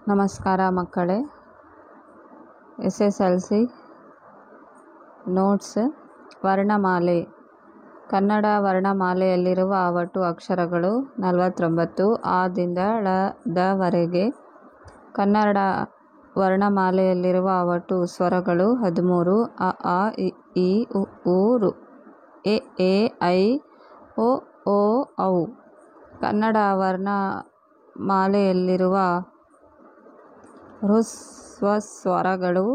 ನಮಸ್ಕಾರ ಮಕ್ಕಳೇ. SSLC notes. ವರ್ಣಮಾಲೆ. ಕನ್ನಡ ವರ್ಣಮಾಲೆಯಲ್ಲಿರುವ ಒಟ್ಟು ಅಕ್ಷರಗಳು 49 ಆ ದಿಂದ ಳ ದವರೆಗೆ. ಕನ್ನಡ ವರ್ಣಮಾಲೆಯಲ್ಲಿರುವ ಒಟ್ಟು ಸ್ವರಗಳು 13 ಅ ಆ ಇ ಈ ಉ ಊ ಋ ಎ ಏ ಐ ಒ ಓ ಔ. ಕನ್ನಡ ವರ್ಣಮಾಲೆಯಲ್ಲಿರುವ ಹ್ರಸ್ವ ಸ್ವರಗಳು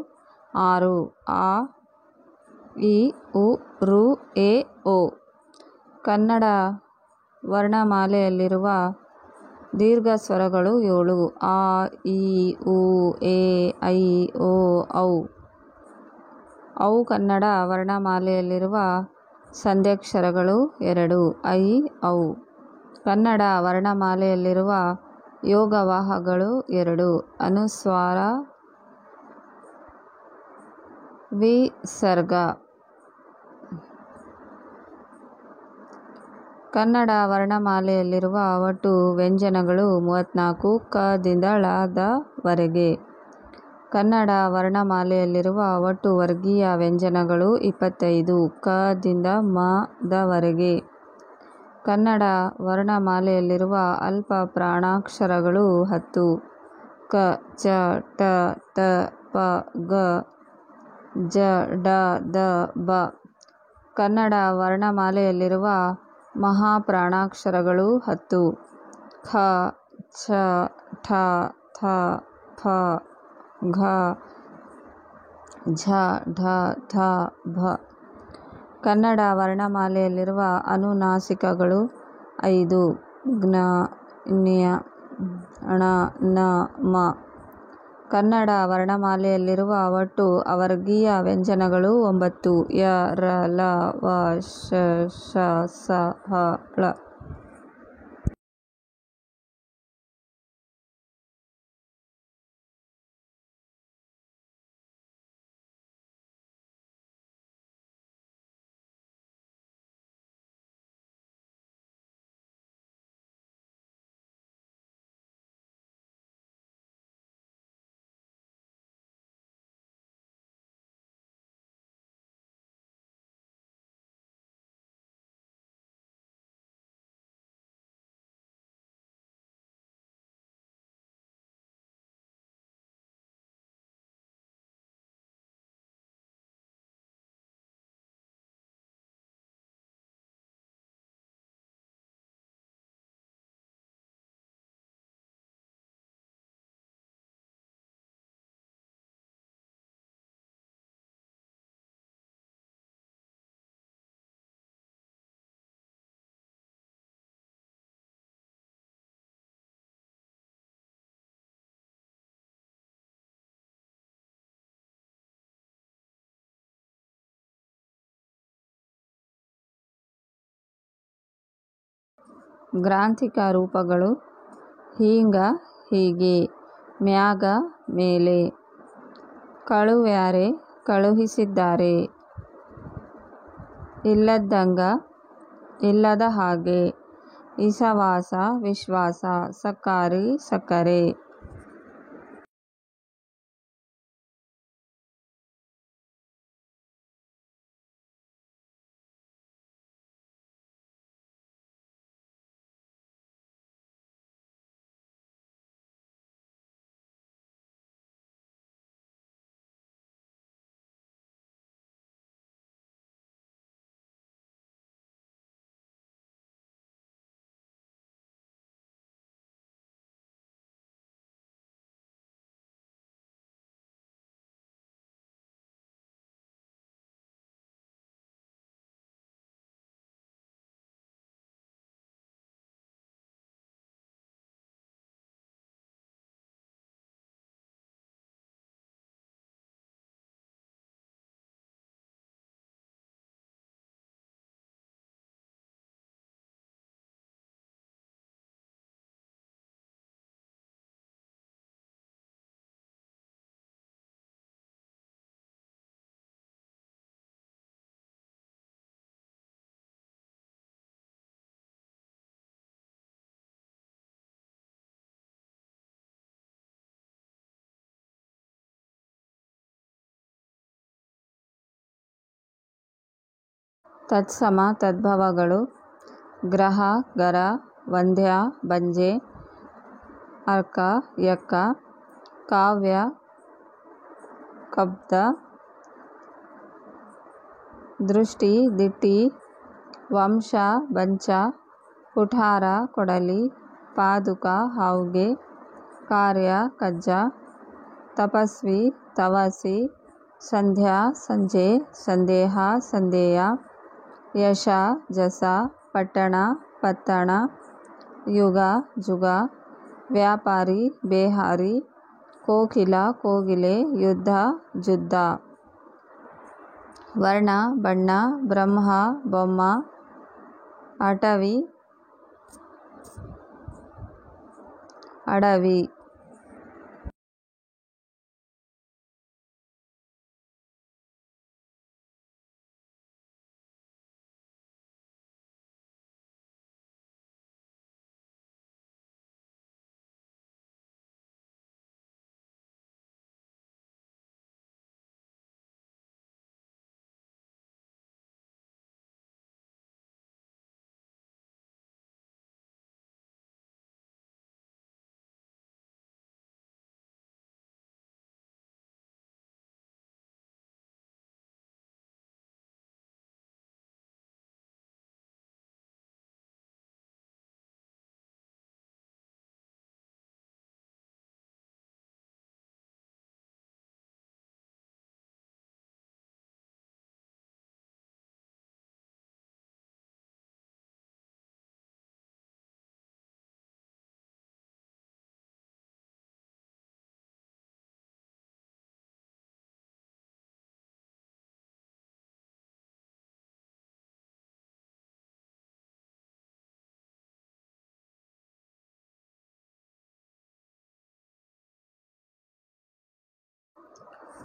6 ಆ ಇ ಉ ಋ ಎ ಓ. ಕನ್ನಡ ವರ್ಣಮಾಲೆಯಲ್ಲಿರುವ ದೀರ್ಘ ಸ್ವರಗಳು 7 ಆ ಇ ಉ ಎ ಐ ಓ ಔ. ಕನ್ನಡ ವರ್ಣಮಾಲೆಯಲ್ಲಿರುವ ಸಂಧ್ಯಾಕ್ಷರಗಳು 2 ಐ ಔ. ಕನ್ನಡ ವರ್ಣಮಾಲೆಯಲ್ಲಿರುವ ಯೋಗವಾಹಗಳು 2 ಅನುಸ್ವಾರ ವಿಸರ್ಗ. ಕನ್ನಡ ವರ್ಣಮಾಲೆಯಲ್ಲಿರುವ ಒಟ್ಟು ವ್ಯಂಜನಗಳು 34 ಕ ದಿಂದ ಳ ದವರೆಗೆ. ಕನ್ನಡ ವರ್ಣಮಾಲೆಯಲ್ಲಿರುವ ಒಟ್ಟು ವರ್ಗೀಯ ವ್ಯಂಜನಗಳು 25 ಕ ದಿಂದ ಮ ದವರೆಗೆ. ಕನ್ನಡ ವರ್ಣಮಾಲೆಯಲ್ಲಿರುವ ಅಲ್ಪ ಪ್ರಾಣಾಕ್ಷರಗಳು 10 ಕ ಚ ಟ ತ ಪ ಗ ಜ ಡ ದ ಬ. ಕನ್ನಡ ವರ್ಣಮಾಲೆಯಲ್ಲಿರುವ ಮಹಾಪ್ರಾಣಾಕ್ಷರಗಳು 10 ಖ ಛ ಠ ಥ ಪ ಘ ಝ ಢ ಧ ಭ. ಕನ್ನಡ ವರ್ಣಮಾಲೆಯಲ್ಲಿರುವ ಅನುನಾಸಿಕಗಳು 5 ಜ್ಞ ಞ ಣ ನ ಮ. ಕನ್ನಡ ವರ್ಣಮಾಲೆಯಲ್ಲಿರುವ ಒಟ್ಟು ಅವರ್ಗೀಯ ವ್ಯಂಜನಗಳು 9 ಯ ರ ಲ ವ ಶ ಷ ಸ ಹ ಳ. ಗ್ರಾಂಥಿಕ ರೂಪಗಳು. ಹೀಂಗ ಹೀಗೆ, ಮ್ಯಾಗ ಮೇಲೆ. ಕಳುವ್ಯಾರೆ ಕಳುಹಿಸಿದ್ದಾರೆ. ಇಲ್ಲದ್ದಂಗ ಇಲ್ಲದ ಹಾಗೆ. ಇಸವಾಸ ವಿಶ್ವಾಸ. ಸಕಾರಿ ಸಕ್ಕರೆ. ತತ್ಸಮ ತದ್ಭವಗಳು ಗ್ರಹ ಗರ ವಂದ್ಯ ಬಂಜೆ ಅರ್ಕ ಯಕ್ಕ ಕಾವ್ಯ ಕಬ್ದ ದೃಷ್ಟಿ ದಿಟ್ಟಿ ವಂಶ ಬಂಚ ಕುಠಾರ ಕೊಡಲಿ ಪಾದುಕ ಹಾವುಗೆ ಕಾರ್ಯ ಕಜ್ಜ ತಪಸ್ವಿ ತವಸಿ ಸಂಧ್ಯಾ ಸಂಜೆ ಸಂದೇಹ ಸಂದೇಯ ಯಶ ಜಸ ಪಟ್ಟಣ ಪತ್ತಣ ಯುಗ ಜುಗ ವ್ಯಾಪಾರಿ ಬೇಹಾರಿ ಕೋಕಿಲ ಕೋಗಿಲೆ ಯುದ್ಧ ಜುದ್ಧ ವರ್ಣ ಬಣ್ಣ ಬ್ರಹ್ಮ ಬೊಮ್ಮ ಅಟವಿ ಅಡವಿ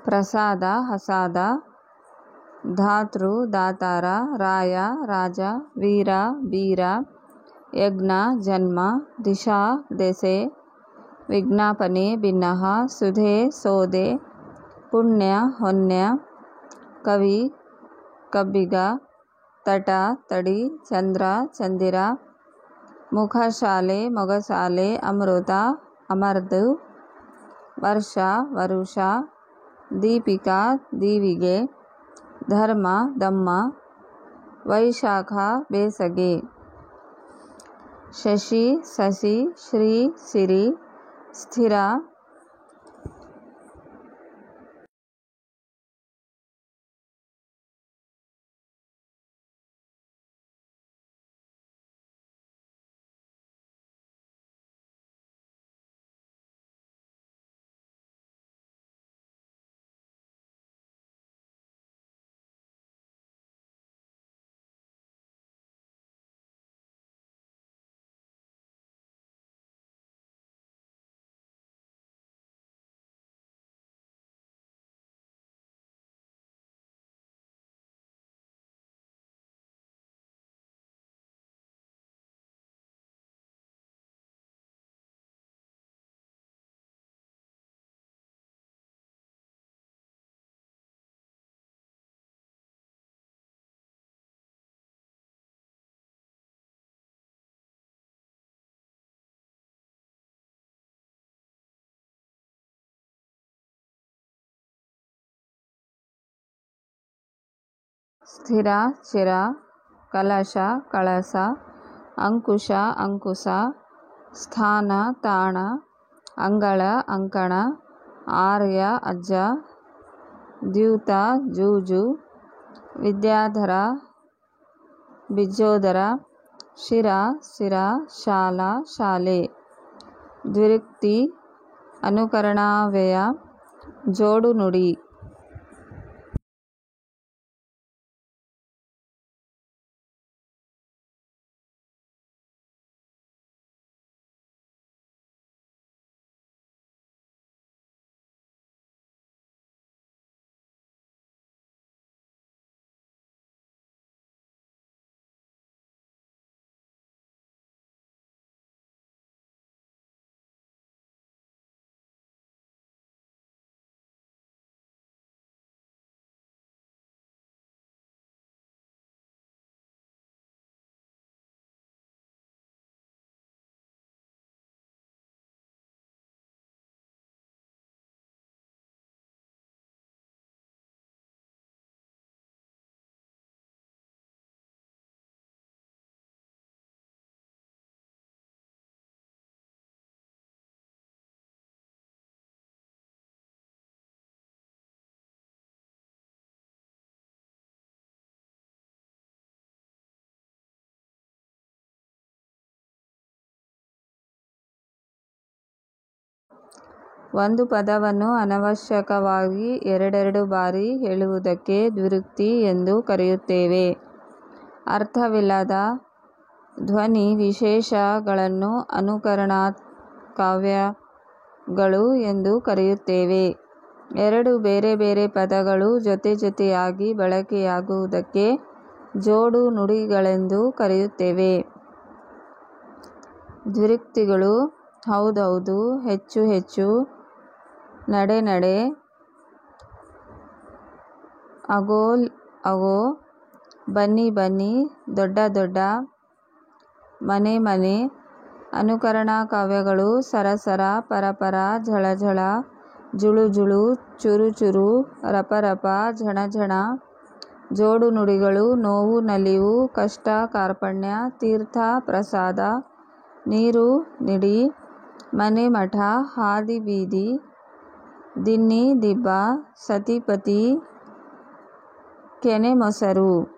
ಪ್ರಸಾದ ಹಸಾದ ಧಾತೃ ದಾತಾರ ರಾಯ ರಾಜ ವೀರ ಬೀರ ಯಜ್ಞ ಜನ್ಮ ದಿಶಾ ದೆಸೆ ವಿಜ್ಞಾಪನೆ ಭಿನ್ನಃ ಸುಧೆ ಸೋದೆ ಪುಣ್ಯ ಹೊನ್ಯ ಕವಿ ಕಬ್ಬಿಗ ತಟ ತಡಿ ಚಂದ್ರ ಚಂದಿರ ಮುಖಶಾಲೆ ಮೊಗಸಾಲೆ ಅಮೃತ ಅಮರ್ದು ವರ್ಷ ವರುಷ ದೀಪಿಕಾ ದೀವಿಗೆ ಧರ್ಮ ದಮ್ಮ ವೈಶಾಖ ಬೇಸಗೆ ಶಶಿ ಸಸಿ ಶ್ರೀ ಸಿರಿ ಸ್ಥಿರ ಸ್ಥಿರ ಚಿರ ಕಲಶ ಕಳಸ ಅಂಕುಶ ಅಂಕುಶ ಸ್ಥಾನ ತಾಣ ಅಂಗಳ ಅಂಕಣ ಆರ್ಯ ಅಜ್ಜ ದ್ಯೂತ ಜೂಜು ವಿದ್ಯಾಧರ ಬಿಜ್ಜೋದರ ಶಿರ ಸಿರ ಶಾಲಾ ಶಾಲೆ ದ್ವಿರುಕ್ತಿ ಅನುಕರಣಾವ್ಯಯ ಜೋಡು ನುಡಿ ಒಂದು ಪದವನ್ನು ಅನವಶ್ಯಕವಾಗಿ ಎರಡೆರಡು ಬಾರಿ ಹೇಳುವುದಕ್ಕೆ ದ್ವಿರುಕ್ತಿ ಎಂದು ಕರೆಯುತ್ತೇವೆ. ಅರ್ಥವಿಲ್ಲದ ಧ್ವನಿ ವಿಶೇಷಗಳನ್ನು ಅನುಕರಣಾ ಕಾವ್ಯಗಳು ಎಂದು ಕರೆಯುತ್ತೇವೆ. ಎರಡು ಬೇರೆ ಬೇರೆ ಪದಗಳು ಜೊತೆ ಜೊತೆಯಾಗಿ ಬಳಕೆಯಾಗುವುದಕ್ಕೆ ಜೋಡು ನುಡಿಗಳೆಂದು ಕರೆಯುತ್ತೇವೆ. ದ್ವಿರುಕ್ತಿಗಳು ಹೌದೌದು, ಹೆಚ್ಚು ಹೆಚ್ಚು, ನಡೆ ನಡೆ, ಅಗೋ ಅಗೋ, ಬನ್ನಿ ಬನ್ನಿ, ದೊಡ್ಡ ದೊಡ್ಡ, ಮನೆ ಮನೆ. ಅನುಕರಣಾ ಕಾವ್ಯಗಳು ಸರಸರ, ಪರಪರ, ಝಳಝಳ, ಜುಳು ಜುಳು, ಚುರು ಚುರು, ರಪ ರಪ, ಝಣ ಝಣ. ಜೋಡು ನುಡಿಗಳು ನೋವು ನಲಿವು, ಕಷ್ಟ ಕಾರ್ಪಣ್ಯ, ತೀರ್ಥ ಪ್ರಸಾದ, ನೀರು ನಿಡಿ, ಮನೆ ಮಠ, ಹಾದಿ ಬೀದಿ, ದಿನ್ನಿ ದಿಬ್ಬ, ಸತಿಪತಿ, ಕೆನೆ ಮೊಸರು.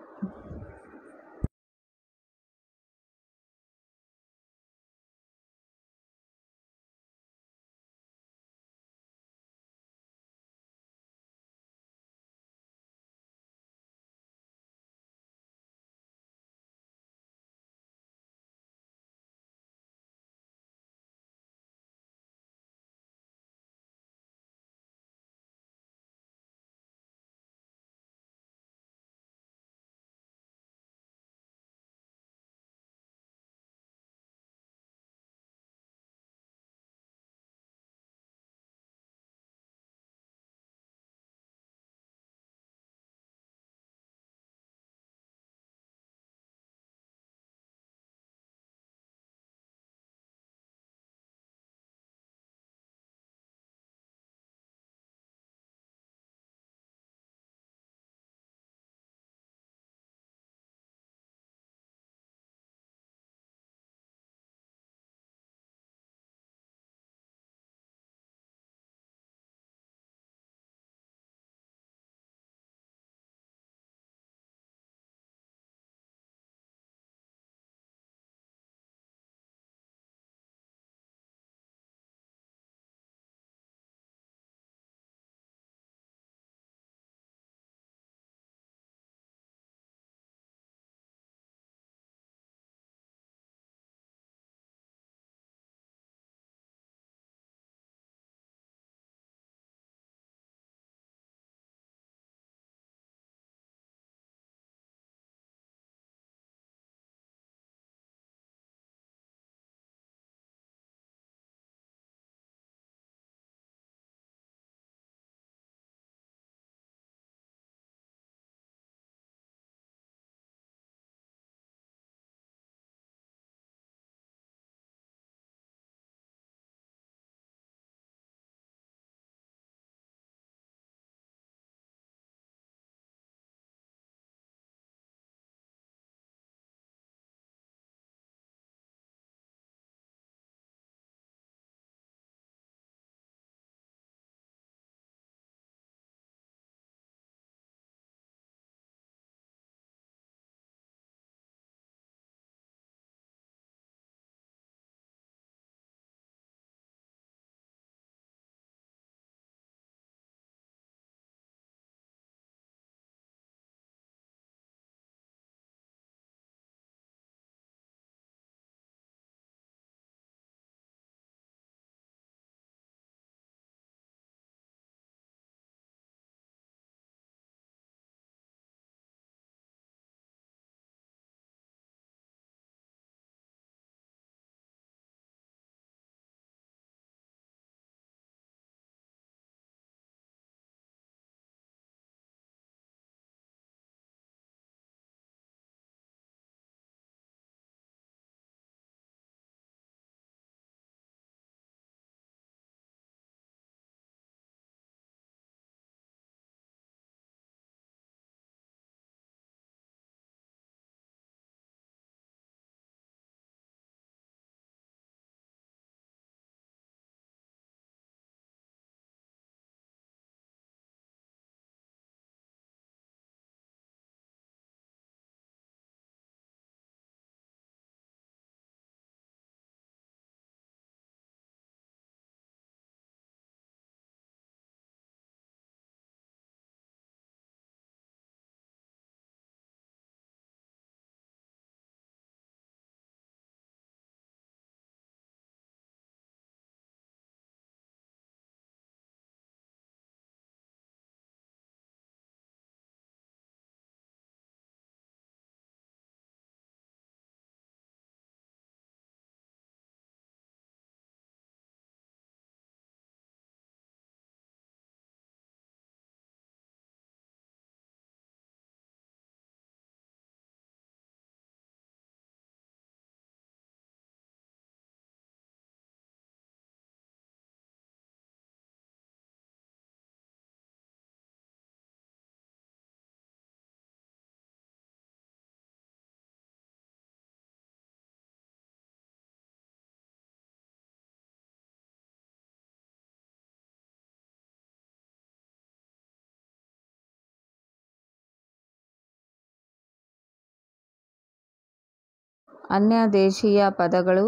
ಅನ್ಯ ದೇಶೀಯ ಪದಗಳು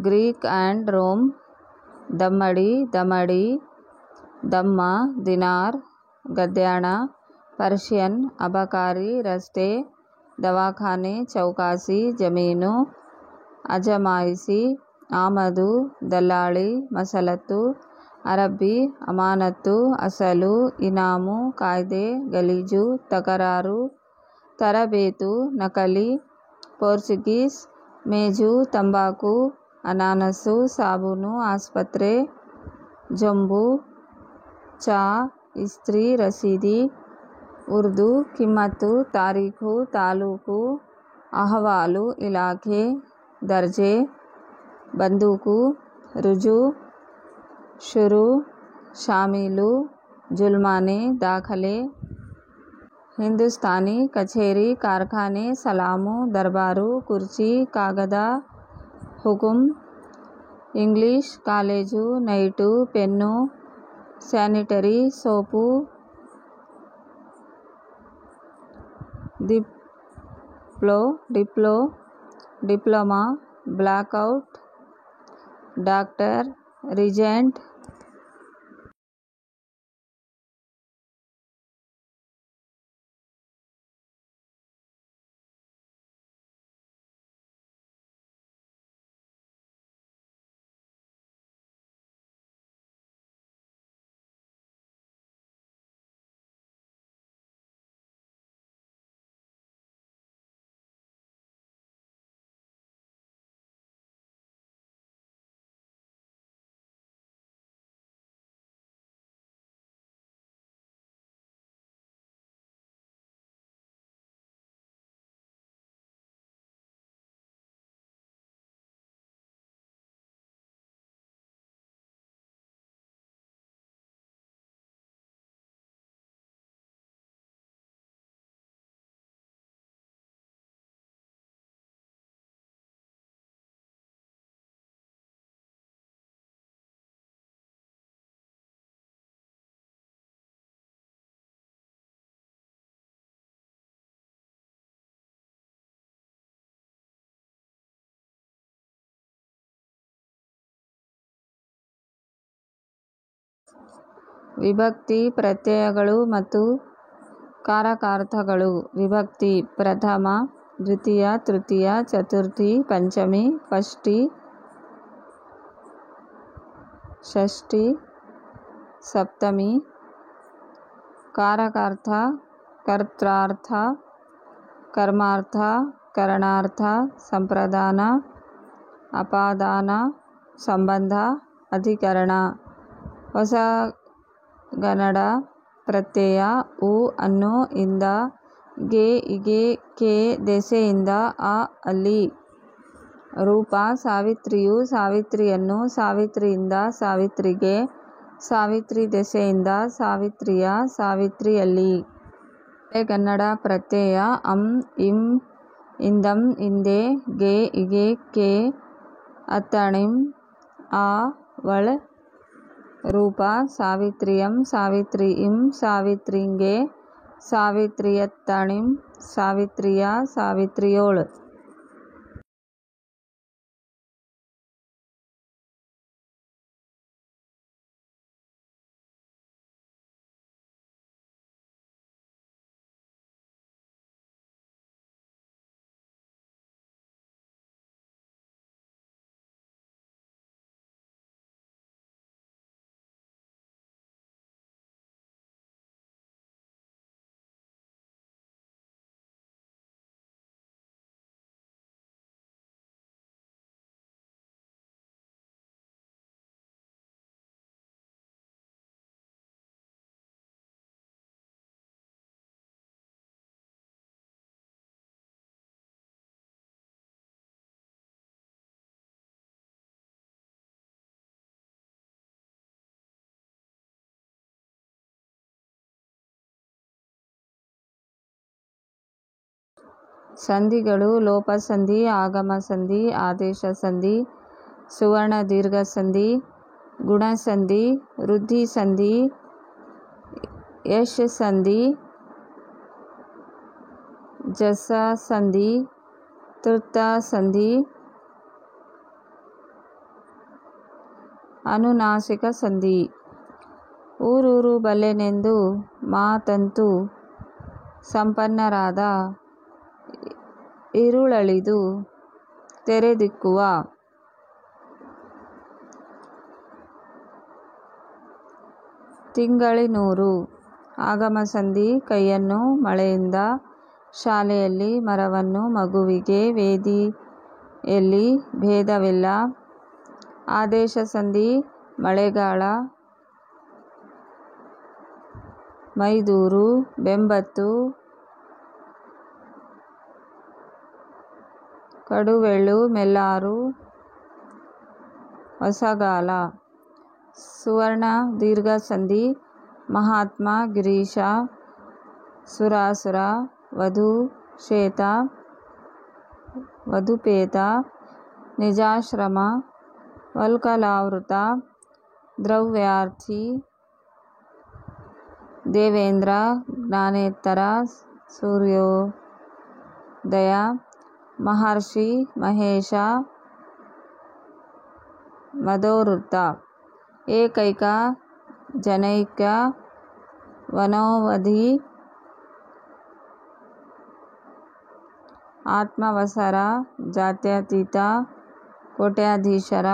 ಗ್ರೀಕ್ ಆ್ಯಂಡ್ ರೋಮ್, ದಮ್ಮಡಿ, ದಮಡಿ, ದಮ್ಮ, ದಿನಾರ್, ಗದ್ಯಾಣ, ಪರ್ಷಿಯನ್, ಅಬಕಾರಿ, ರಸ್ತೆ, ದವಾಖಾನೆ, ಚೌಕಾಸಿ, ಜಮೀನು, ಅಜಮಾಯಿಸಿ, ಆಮದು, ದಲ್ಲಾಳಿ, ಮಸಲತ್ತು, ಅರಬ್ಬಿ, ಅಮಾನತ್ತು, ಅಸಲು, ಇನಾಮು, ಕಾಯ್ದೆ, ಗಲೀಜು, ತಕರಾರು, ತರಬೇತು, ನಕಲಿ, ಪೋರ್ಚುಗೀಸ್, ಮೇಜು, ತಂಬಾಕು, ಅನಾನಸು, ಸಾಬೂನು, ಆಸ್ಪತ್ರೆ, ಜಂಬು, ಚಾ, ಇಸ್ತ್ರಿ, ರಸೀದಿ, ಉರ್ದು, ಕಿಮ್ಮತ್ತು, ತಾರೀಖು, ತಾಲೂಕು, ಅಹವಾಲು, ಇಲಾಖೆ, ದರ್ಜೆ, ಬಂದೂಕು, ರುಜು, ಶುರು, ಶಾಮೀಲು, ಜುಲ್ಮಾನೆ, ದಾಖಲೆ, ಹಿಂದೂಸ್ತಾನಿ, ಕಚೇರಿ, ಕಾರ್ಖಾನೆ, ಸಲಾಮು, ದರ್ಬಾರು, ಕುರ್ಚಿ, ಕಾಗದ, ಹುಕುಂ, English, college, knight, pen, sanitary, soap, diploma, blackout, doctor, regent, ವಿಭಕ್ತಿ ಪ್ರತ್ಯಯಗಳು ಮತ್ತು ಕಾರಕಾರ್ಥಗಳು. ವಿಭಕ್ತಿ ಪ್ರಥಮ, ದ್ವಿತೀಯ, ತೃತೀಯ, ಚತುರ್ಥಿ, ಪಂಚಮಿ, ಷಷ್ಠಿ, ಸಪ್ತಮಿ. ಕಾರಕಾರ್ಥ ಕರ್ತಾರ್ಥ, ಕರ್ಮಾರ್ಥ, ಕರಣಾರ್ಥ, ಸಂಪ್ರದಾನ, ಅಪಾದಾನ, ಸಂಬಂಧ, ಅಧಿಕರಣ. ಹೊಸಗನ್ನಡ ಪ್ರತ್ಯಯ ಉ, ಅನ್ನು, ಇಂದ, ಗೆ, ಇಗೆ, ಕೆ, ದೆಸೆಯಿಂದ, ಅ, ಅಲ್ಲಿ. ರೂಪ ಸಾವಿತ್ರಿಯು, ಸಾವಿತ್ರಿಯನ್ನು, ಸಾವಿತ್ರಿಯಿಂದ, ಸಾವಿತ್ರಿಗೆ, ಸಾವಿತ್ರಿ ದೆಸೆಯಿಂದ, ಸಾವಿತ್ರಿಯ, ಸಾವಿತ್ರಿಯಲ್ಲಿ. ಹಳೆಗನ್ನಡ ಪ್ರತ್ಯಯ ಅಂ, ಇಂ, ಇಂದಂ, ಇಂದೆ, ಗೆ, ಇಗೆ, ಕೆ, ಅತ್ತಣಿಂ, ಆ, ವಳ್. ರೂಪ ಸಾವಿತ್ರಿಯಂ, ಸಾವಿತ್ರಿಯಿಂ, ಸಾವಿತ್ರಿಂಗೆ, ಸಾವಿತ್ರಿಯತ್ತಣಿಂ, ಸಾವಿತ್ರಿಯ, ಸಾವಿತ್ರಿಯೋಳ್. ಸಂಧಿಗಳು ಲೋಪಸಂಧಿ, ಆಗಮ ಸಂಧಿ, ಆದೇಶ ಸಂಧಿ, ಸುವರ್ಣ ದೀರ್ಘ ಸಂಧಿ, ಗುಣಸಂಧಿ, ವೃದ್ಧಿ ಸಂಧಿ, ಯಶ್ ಸಂಧಿ, ಜಸ ಸಂಧಿ, ತೃಪ್ತ ಸಂಧಿ ಅನುನಾಸಿಕ ಸಂಧಿ. ಊರೂರು ಬಲ್ಲೆನೆಂದು ಮಾತಂತು ಸಂಪನ್ನರಾದ ಇರುಳಳಿದು ತೆರೆದಿಕ್ಕುವ ತಿಂಗಳಿನೂರು. ಆಗಮ ಸಂಧಿ ಕೈಯನ್ನು ಮಳೆಯಿಂದ ಶಾಲೆಯಲ್ಲಿ ಮರವನ್ನು ಮಗುವಿಗೆ ವೇದಿಯಲ್ಲಿ ಭೇದವಿಲ್ಲ. ಆದೇಶ ಸಂಧಿ ಮಳೆಗಾಳ ಮೈದೂರು ಬೆಂಬತ್ತು ಕಡುವೆಳ್ಳು ಮೆಲ್ಲಾರು ಹೊಸಗಾಲ. ಸುವರ್ಣ ದೀರ್ಘ ಸಂಧಿ ಮಹಾತ್ಮ ಗಿರೀಶ ಸುರಾಸುರ ವಧುಪೇತ ನಿಜಾಶ್ರಮ ವಲ್ಕಲಾವೃತ ದ್ರವ್ಯಾರ್ಥಿ ದೇವೇಂದ್ರ ಜ್ಞಾನೇತ್ತರ ಸೂರ್ಯೋದಯ ಮಹರ್ಷಿ ಮಹೇಶ ಮದೋವೃತ್ತ. ಏಕೈಕ ಜನೈಕ ವನೋವಧಿ ಆತ್ಮವಸರ ಜಾತ್ಯತೀತ ಕೋಟ್ಯಾಧೀಶರ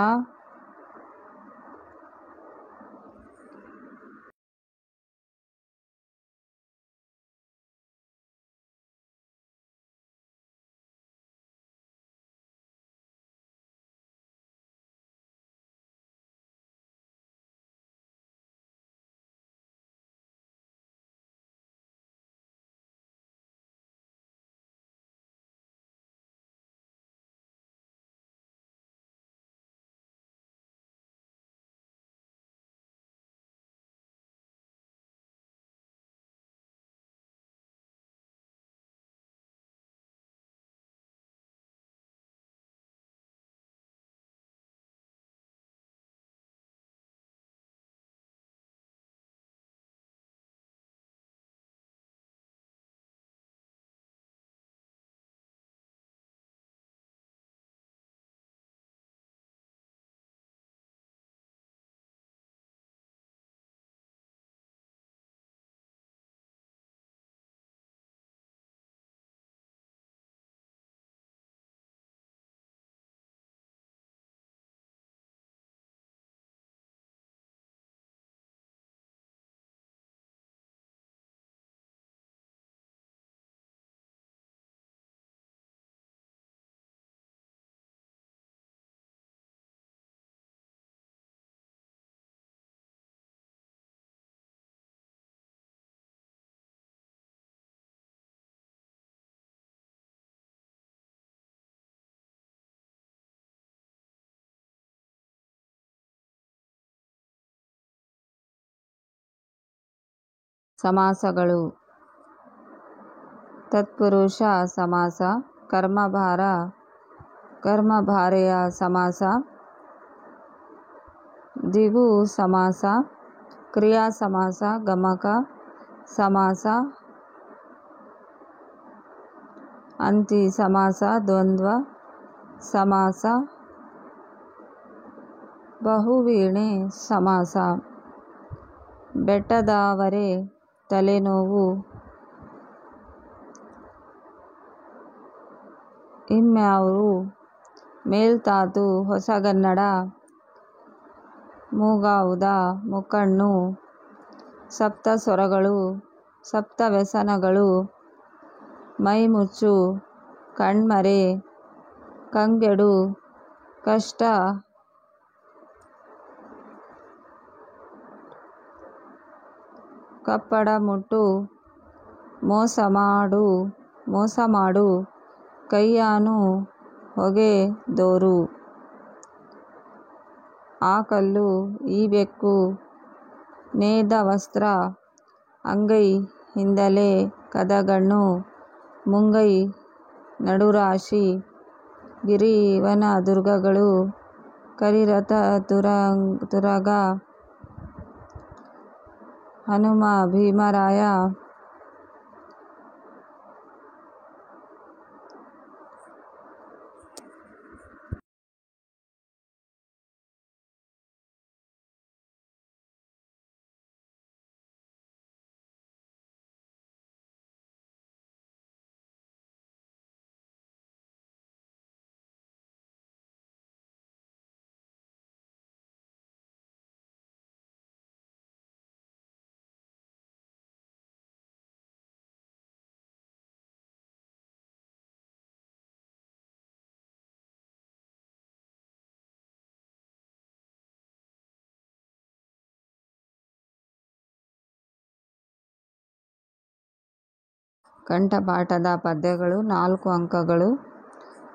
ಸಮಾಸಗಳು. ತತ್ಪುರುಷ ಸಮಾಸ ಕರ್ಮಭಾರೆಯ ಸಮಾಸ ದ್ವಿಗು ಸಮಾಸ ಕ್ರಿಯಾ ಸಮಾಸ ಗಮಕ ಸಮಾಸ ಅಂತಿ ಸಮಾಸ ದ್ವಂದ್ವ ಸಮಾಸ ಬಹುವೀಣೆ ಸಮಾಸ. ಬೆಟ್ಟದಾವರೆ ತಲೆನೋವು ಇಮ್ಯಾವ್ರು ಮೇಲ್ತಾತು ಹೊಸಗನ್ನಡ ಮೂಗಾವುದ ಮುಕ್ಕಣ್ಣು ಸಪ್ತ ಸ್ವರಗಳು ಸಪ್ತ ವ್ಯಸನಗಳು ಮೈಮುಚ್ಚು ಕಣ್ಮರೆ ಕಂಗೆಡು ಕಷ್ಟ ಕಪ್ಪಡ ಮುಟ್ಟು ಮೋಸ ಮಾಡು ಕೈಯಾನು ಹೊಗೆದೋರು. ಆ ಕಲ್ಲು ಈ ಬೆಕ್ಕು ನೇಯ್ದ ವಸ್ತ್ರ ಅಂಗೈ ಹಿಂದಲೆ ಕದಗಣ್ಣು ಮುಂಗೈ ನಡುರಾಶಿ ಗಿರಿ ವನ ದುರ್ಗಗಳು ಕರಿರಥ ತುರಗ ಹನುಮ ಭೀಮರಾಯ ಕಂಠಪಾಠದ ಪದ್ಯಗಳು 4 ಅಂಕಗಳು.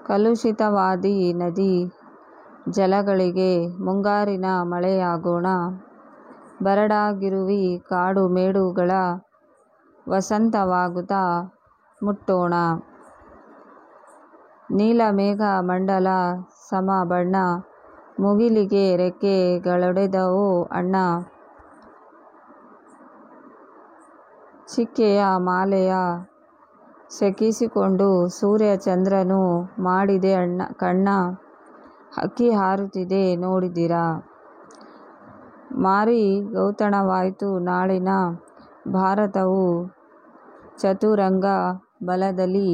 ಕಲುಷಿತವಾದಿ ನದಿ ಜಲಗಳಿಗೆ ಮುಂಗಾರಿನ ಮಳೆಯಾಗೋಣ. ಬರಡಾಗಿರುವಿ ಕಾಡು ಮೇಡುಗಳ ವಸಂತವಾಗುತ್ತಾ ಮುಟ್ಟೋಣ. ನೀಲಮೇಘ ಮಂಡಲ ಸಮ ಬಣ್ಣ ಮುಗಿಲಿಗೆ ರೆಕ್ಕೆಗಳೊಡೆದವೋ ಅಣ್ಣ. ಚಿಕ್ಕೆಯ ಮಾಲೆಯ ಸೆಕಿಸಿಕೊಂಡು ಸೂರ್ಯ ಚಂದ್ರನು ಮಾಡಿದೆ ಕಣ್ಣ. ಹಕ್ಕಿ ಹಾರುತ್ತಿದೆ ನೋಡಿದಿರಾ. ಮಾರಿ ಗೌತಣವಾಯ್ತು ನಾಳಿನ ಭಾರತವು ಚತುರಂಗ ಬಲದಲ್ಲಿ.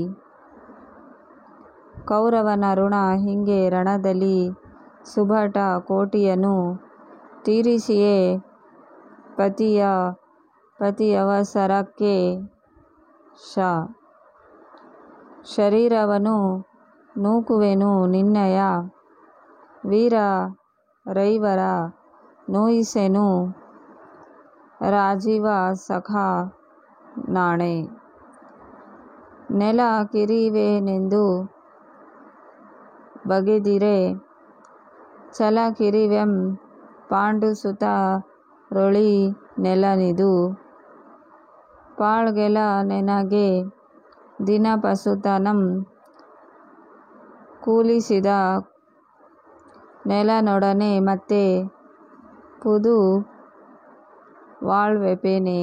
ಕೌರವನ ಋಣ ಹಿಂಗೆ ರಣದಲ್ಲಿ ಸುಭಟ ಕೋಟಿಯನ್ನು ತೀರಿಸಿಯೇ ಪತಿಯವಸರಕ್ಕೆ ಶರೀರವನ್ನು ನೂಕುವೆನು ನಿನ್ನಯ ವೀರರೈವರ ನೋಯಿಸೆನು ರಾಜೀವ ಸಖಾ ನಾಣೆ. ನೆಲ ಕಿರಿವೆನೆಂದು ಬಗೆದಿರೆ ಛಲ ಕಿರಿವೆಂ ಪಾಂಡುಸುತ ರೊಳಿ ನೆಲನಿದು. ಪಾಳ್ಗೆಲ ನೆನಗೆ ದಿನಪಸುತನಂ ಕೂಲಿಸಿದ ನೆಲನೊಡನೆ ಮತ್ತೆ ಪುದು ವಾಳ್ವೆಪೆನೆ.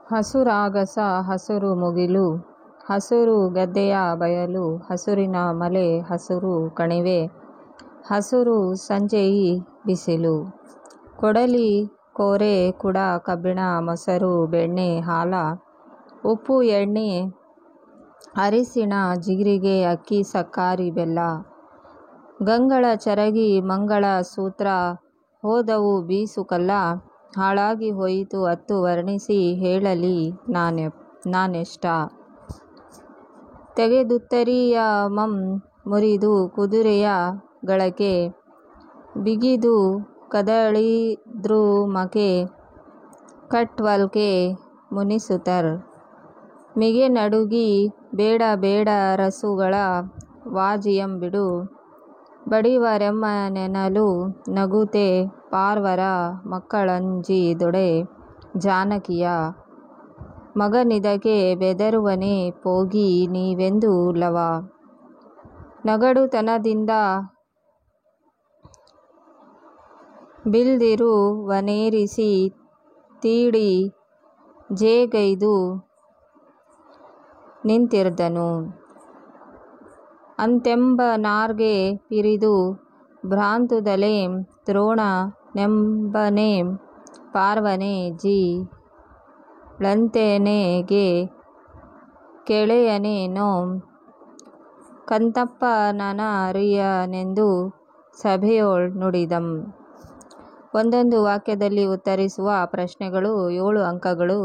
ಹಸುರಾಗಸ ಹಸುರು ಮುಗಿಲು ಹಸುರು ಗದ್ದೆಯ ಬಯಲು. ಹಸುರಿನ ಮಲೆ ಹಸುರು ಕಣಿವೆ ಹಸುರು ಸಂಜೆಯಿ ಬಿಸಿಲು. ಕೊಡಲಿ ಕೋರೆ ಕುಡ ಕಬ್ಬಿಣ ಮೊಸರು ಬೆಣ್ಣೆ ಹಾಲ ಉಪ್ಪು ಎಣ್ಣೆ ಅರಿಸಿಣ ಜೀರಿಗೆ ಅಕ್ಕಿ ಸಕ್ಕರಿ ಬೆಲ್ಲ. ಗಂಗಳ ಚರಗಿ ಮಂಗಳ ಸೂತ್ರ ಹೋದವು ಬೀಸು ಕಲ್ಲ. ಹಾಳಾಗಿ ಹೋಯಿತು ಅತ್ತು ವರ್ಣಿಸಿ ಹೇಳಲಿ ನಾನೆಷ್ಟ. ತೆಗೆದುತ್ತರಿಯ ಮಂ ಮುರಿದು ಕುದುರೆಯ ಗಳಕೆ ಬಿಗಿದು ಕದಳಿದ್ರುಮಕೆ ಕಟ್ವಲ್ಕೆ ಮುನಿಸುತರ್. ಮಿಗೆ ನಡುಗಿ ಬೇಡ ಬೇಡ ರಸುಗಳ ವಾಜಿಯಂ ಬಿಡು. ಬಡಿವರೆಂಬನೆನಲು ನಗುತೆ ಪಾರ್ವರ ಮಕ್ಕಳಂಜಿ ದೊಡೆ ಜಾನಕಿಯ. ಮಗನಿದಕ್ಕೆ ಬೆದರುವನೆ ಪೋಗಿ ನೀವೆಂದು ಲವ. ನಗಡುತನದಿಂದ ಬಿಲ್ದಿರುವನೇರಿಸಿ ತೀಡಿ ಜೇಗೈದು ನಿಂತಿರ್ದನು. ಅಂತೆಂಬನಾರ್ಗೆ ಪಿರಿದು ಭ್ರಾಂತುದಲೆಂ ದ್ರೋಣ ನೆಂಬನೆಂ ಪಾರ್ವನೆ ಜಿ ಳಂತೆನೆಗೆ ಕೆಳೆಯನೆ ನೋಂ ಕಂತಪ್ಪನನರಿಯನೆಂದು ಸಭೆಯೊಳ್ ನುಡಿದಂ. ಒಂದೊಂದು ವಾಕ್ಯದಲ್ಲಿ ಉತ್ತರಿಸುವ ಪ್ರಶ್ನೆಗಳು 7 ಅಂಕಗಳು.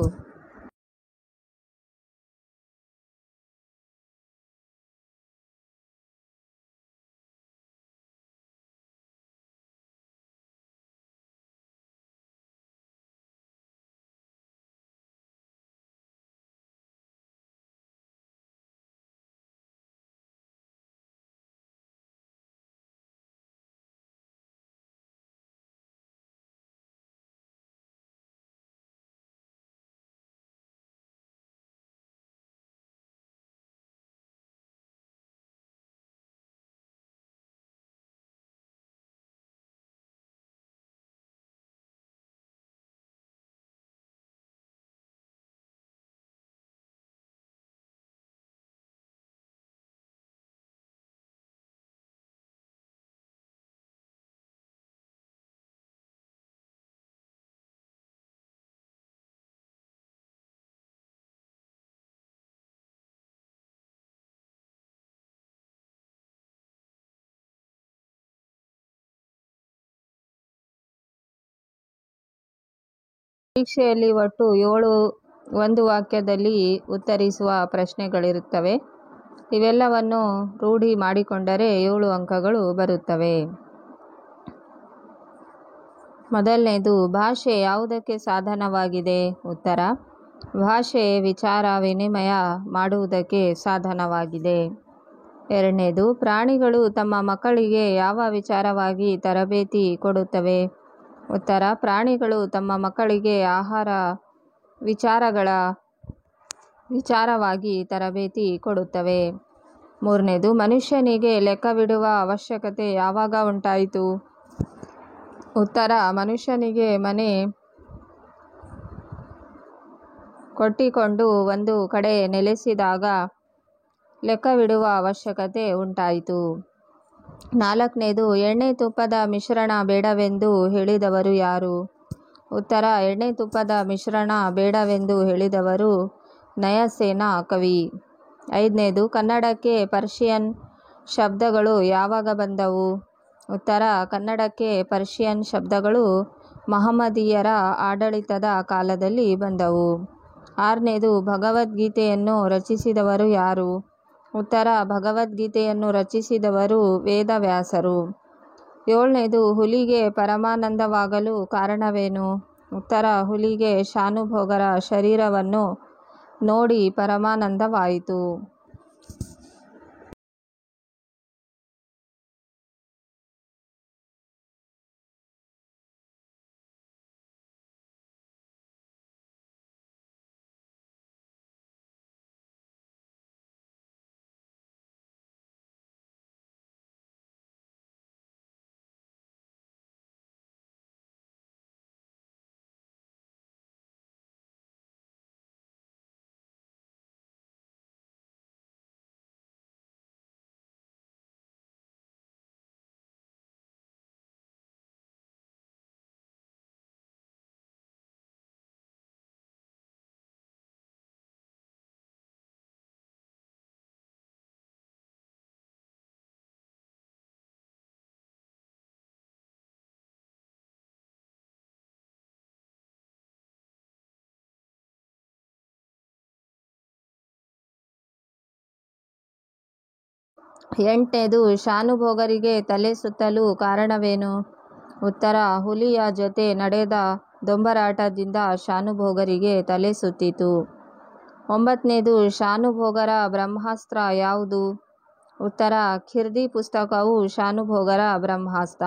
ಪರೀಕ್ಷೆಯಲ್ಲಿ ಒಟ್ಟು 7 ಒಂದು ವಾಕ್ಯದಲ್ಲಿ ಉತ್ತರಿಸುವ ಪ್ರಶ್ನೆಗಳಿರುತ್ತವೆ. ಇವೆಲ್ಲವನ್ನು ರೂಢಿ ಮಾಡಿಕೊಂಡರೆ 7 ಅಂಕಗಳು ಬರುತ್ತವೆ. ಮೊದಲನೇದು, ಭಾಷೆ ಯಾವುದಕ್ಕೆ ಸಾಧನವಾಗಿದೆ? ಉತ್ತರ: ಭಾಷೆ ವಿಚಾರ ವಿನಿಮಯ ಮಾಡುವುದಕ್ಕೆ ಸಾಧನವಾಗಿದೆ. ಎರಡನೇದು, ಪ್ರಾಣಿಗಳು ತಮ್ಮ ಮಕ್ಕಳಿಗೆ ಯಾವ ವಿಚಾರವಾಗಿ ತರಬೇತಿ ಕೊಡುತ್ತವೆ? ಉತ್ತರ: ಪ್ರಾಣಿಗಳು ತಮ್ಮ ಮಕ್ಕಳಿಗೆ ಆಹಾರ ವಿಚಾರಗಳ ವಿಚಾರವಾಗಿ ತರಬೇತಿ ಕೊಡುತ್ತವೆ. ಮೂರನೇದು, ಮನುಷ್ಯನಿಗೆ ಲೆಕ್ಕವಿಡುವ ಅವಶ್ಯಕತೆ ಯಾವಾಗ ಉಂಟಾಯಿತು? ಉತ್ತರ: ಮನುಷ್ಯನಿಗೆ ಮನೆ ಕಟ್ಟಿಕೊಂಡು ಒಂದು ಕಡೆ ನೆಲೆಸಿದಾಗ ಲೆಕ್ಕವಿಡುವ ಅವಶ್ಯಕತೆ ಉಂಟಾಯಿತು. ನಾಲ್ಕನೇದು, ಎಣ್ಣೆ ತುಪ್ಪದ ಮಿಶ್ರಣ ಬೇಡವೆಂದು ಹೇಳಿದವರು ಯಾರು? ಉತ್ತರ: ಎಣ್ಣೆ ತುಪ್ಪದ ಮಿಶ್ರಣ ಬೇಡವೆಂದು ಹೇಳಿದವರು ನಯಸೇನ ಕವಿ. ಐದನೇದು, ಕನ್ನಡಕ್ಕೆ ಪರ್ಷಿಯನ್ ಶಬ್ದಗಳು ಯಾವಾಗ ಬಂದವು? ಉತ್ತರ: ಕನ್ನಡಕ್ಕೆ ಪರ್ಷಿಯನ್ ಶಬ್ದಗಳು ಮಹಮ್ಮದೀಯರ ಆಡಳಿತದ ಕಾಲದಲ್ಲಿ ಬಂದವು. ಆರನೇದು, ಭಗವದ್ಗೀತೆಯನ್ನು ರಚಿಸಿದವರು ಯಾರು? ಉತ್ತರ: ಭಗವದ್ಗೀತೆಯನ್ನು ರಚಿಸಿದವರು ವೇದವ್ಯಾಸರು. ಏಳನೇದು, ಹುಲಿಗೆ ಪರಮಾನಂದವಾಗಲು ಕಾರಣವೇನು? ಉತ್ತರ: ಹುಲಿಗೆ ಶಾನುಭೋಗರ ಶರೀರವನ್ನು ನೋಡಿ ಪರಮಾನಂದವಾಯಿತು. ಎಂಟನೇದು, ಶಾನುಭೋಗರಿಗೆ ತಲೆ ಸುತ್ತಲು ಕಾರಣವೇನು? ಉತ್ತರ: ಹುಲಿಯ ಜೊತೆ ನಡೆದ ದೊಂಬರಾಟದಿಂದ ಶಾನುಭೋಗರಿಗೆ ತಲೆ ಸುತ್ತಿತು. ಒಂಬತ್ತನೇದು, ಶಾನುಭೋಗರ ಬ್ರಹ್ಮಾಸ್ತ್ರ ಯಾವುದು? ಉತ್ತರ: ಖಿರ್ದಿ ಪುಸ್ತಕವು ಶಾನುಭೋಗರ ಬ್ರಹ್ಮಾಸ್ತ್ರ.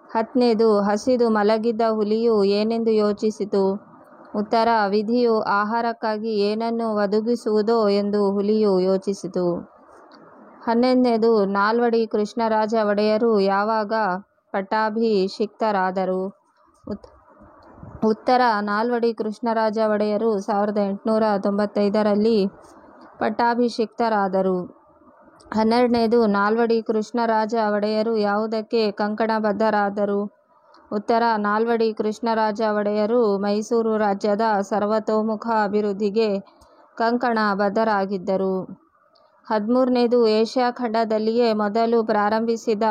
ಹತ್ತನೇದು, ಹಸಿದು ಮಲಗಿದ್ದ ಹುಲಿಯು ಏನೆಂದು ಯೋಚಿಸಿತು? ಉತ್ತರ: ವಿಧಿಯು ಆಹಾರಕ್ಕಾಗಿ ಏನನ್ನು ಒದಗಿಸುವುದೋ ಎಂದು ಹುಲಿಯು ಯೋಚಿಸಿತು. ಹನ್ನೊಂದನೇದು, ನಾಲ್ವಡಿ ಕೃಷ್ಣರಾಜ ಒಡೆಯರು ಯಾವಾಗ ಪಟ್ಟಾಭಿಷಿಕ್ತರಾದರು? ಉತ್ತರ: ನಾಲ್ವಡಿ ಕೃಷ್ಣರಾಜ ಒಡೆಯರು 1895ರಲ್ಲಿ ಪಟ್ಟಾಭಿಷಿಕ್ತರಾದರು. ಹನ್ನೆರಡನೇದು, ನಾಲ್ವಡಿ ಕೃಷ್ಣರಾಜ ಒಡೆಯರು ಯಾವುದಕ್ಕೆ ಕಂಕಣಬದ್ಧರಾದರು? ಉತ್ತರ: ನಾಲ್ವಡಿ ಕೃಷ್ಣರಾಜ ಒಡೆಯರು ಮೈಸೂರು ರಾಜ್ಯದ ಸರ್ವತೋಮುಖ ಅಭಿವೃದ್ಧಿಗೆ ಕಂಕಣಬದ್ಧರಾಗಿದ್ದರು. ಹದಿಮೂರನೇದು, ಏಷ್ಯಾ ಖಂಡದಲ್ಲಿಯೇ ಮೊದಲು ಪ್ರಾರಂಭಿಸಿದ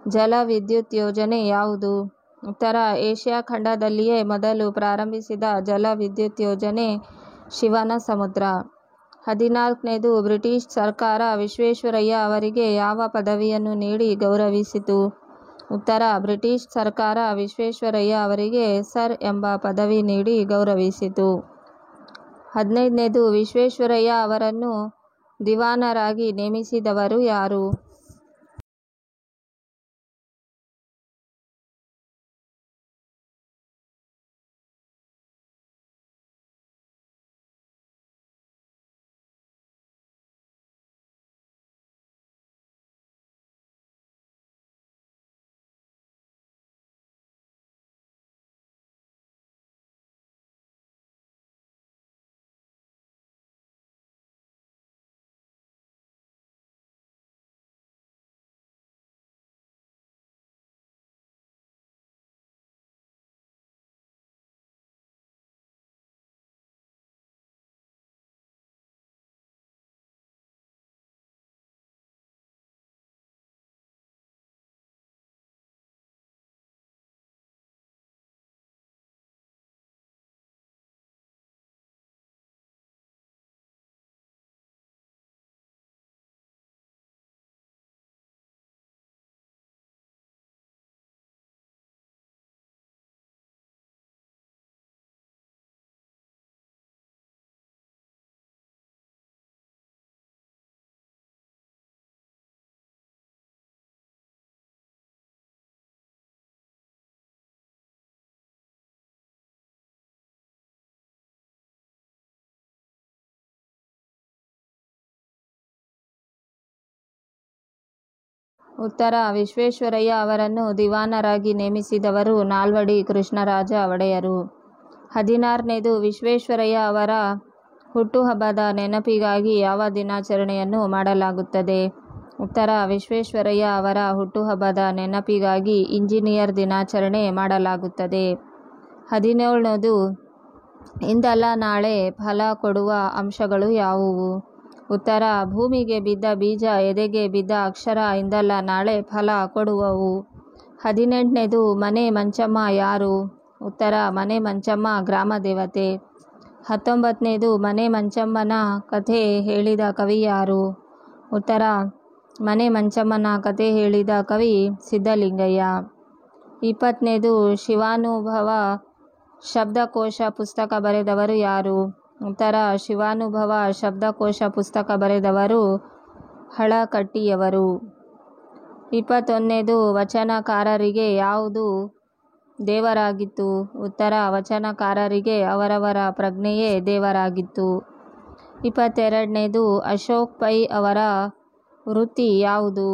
ಜಲವಿದ್ಯುತ್ ಯೋಜನೆ ಯಾವುದು? ಉತ್ತರ: ಏಷ್ಯಾ ಖಂಡದಲ್ಲಿಯೇ ಮೊದಲು ಪ್ರಾರಂಭಿಸಿದ ಜಲವಿದ್ಯುತ್ ಯೋಜನೆ ಶಿವನಸಮುದ್ರ. ಹದಿನಾಲ್ಕನೇದು, ಬ್ರಿಟಿಷ್ ಸರ್ಕಾರ ವಿಶ್ವೇಶ್ವರಯ್ಯ ಅವರಿಗೆ ಯಾವ ಪದವಿಯನ್ನು ನೀಡಿ ಗೌರವಿಸಿತು? ಉತ್ತರ: ಬ್ರಿಟಿಷ್ ಸರ್ಕಾರ ವಿಶ್ವೇಶ್ವರಯ್ಯ ಅವರಿಗೆ ಸರ್ ಎಂಬ ಪದವಿ ನೀಡಿ ಗೌರವಿಸಿತು. ಹದಿನೈದನೇದು, ವಿಶ್ವೇಶ್ವರಯ್ಯ ಅವರನ್ನು ದಿವಾನರಾಗಿ ನೇಮಿಸಿದವರು ಯಾರು? ಉತ್ತರ: ವಿಶ್ವೇಶ್ವರಯ್ಯ ಅವರನ್ನು ದಿವಾನರಾಗಿ ನೇಮಿಸಿದವರು ನಾಲ್ವಡಿ ಕೃಷ್ಣರಾಜ ಒಡೆಯರು. 16ನೇದು, ವಿಶ್ವೇಶ್ವರಯ್ಯ ಅವರ ಹುಟ್ಟುಹಬ್ಬದ ನೆನಪಿಗಾಗಿ ಯಾವ ದಿನಾಚರಣೆಯನ್ನು ಮಾಡಲಾಗುತ್ತದೆ? ಉತ್ತರ: ವಿಶ್ವೇಶ್ವರಯ್ಯ ಅವರ ಹುಟ್ಟುಹಬ್ಬದ ನೆನಪಿಗಾಗಿ ಇಂಜಿನಿಯರ್ ದಿನಾಚರಣೆ ಮಾಡಲಾಗುತ್ತದೆ. 17ನೇದು, ಇಂದಲ್ಲ ನಾಳೆ ಫಲ ಕೊಡುವ ಅಂಶಗಳು ಯಾವುವು? ಉತ್ತರ: ಭೂಮಿಗೆ ಬಿದ್ದ ಬೀಜ, ಎದೆಗೆ ಬಿದ್ದ ಅಕ್ಷರ ಇಂದಲ್ಲ ನಾಳೆ ಫಲ ಕೊಡುವವು. 18ನೇದು, ಮನೆ ಮಂಚಮ್ಮ ಯಾರು? ಉತ್ತರ: ಮನೆ ಮಂಚಮ್ಮ ಗ್ರಾಮ ದೇವತೆ. 19ನೇದು, ಮನೆ ಮಂಚಮ್ಮನ ಕಥೆ ಹೇಳಿದ ಕವಿ ಯಾರು? ಉತ್ತರ: ಮನೆ ಮಂಚಮ್ಮನ ಕಥೆ ಹೇಳಿದ ಕವಿ ಸಿದ್ಧಲಿಂಗಯ್ಯ. 20ನೇದು, ಶಿವಾನುಭವ ಶಬ್ದಕೋಶ ಪುಸ್ತಕ ಬರೆದವರು ಯಾರು? ಉತ್ತರ: ಶಿವಾನುಭವ ಶಬ್ದಕೋಶ ಪುಸ್ತಕ ಬರೆದವರು ಹಳಕಟ್ಟಿಯವರು. 21ನೇದು, ವಚನಕಾರರಿಗೆ ಯಾವುದು ದೇವರಾಗಿತ್ತು? ಉತ್ತರ: ವಚನಕಾರರಿಗೆ ಅವರವರ ಪ್ರಜ್ಞೆಯೇ ದೇವರಾಗಿತ್ತು. 22ನೇದು, ಅಶೋಕ್ ಪೈ ಅವರ ವೃತ್ತಿ ಯಾವುದು?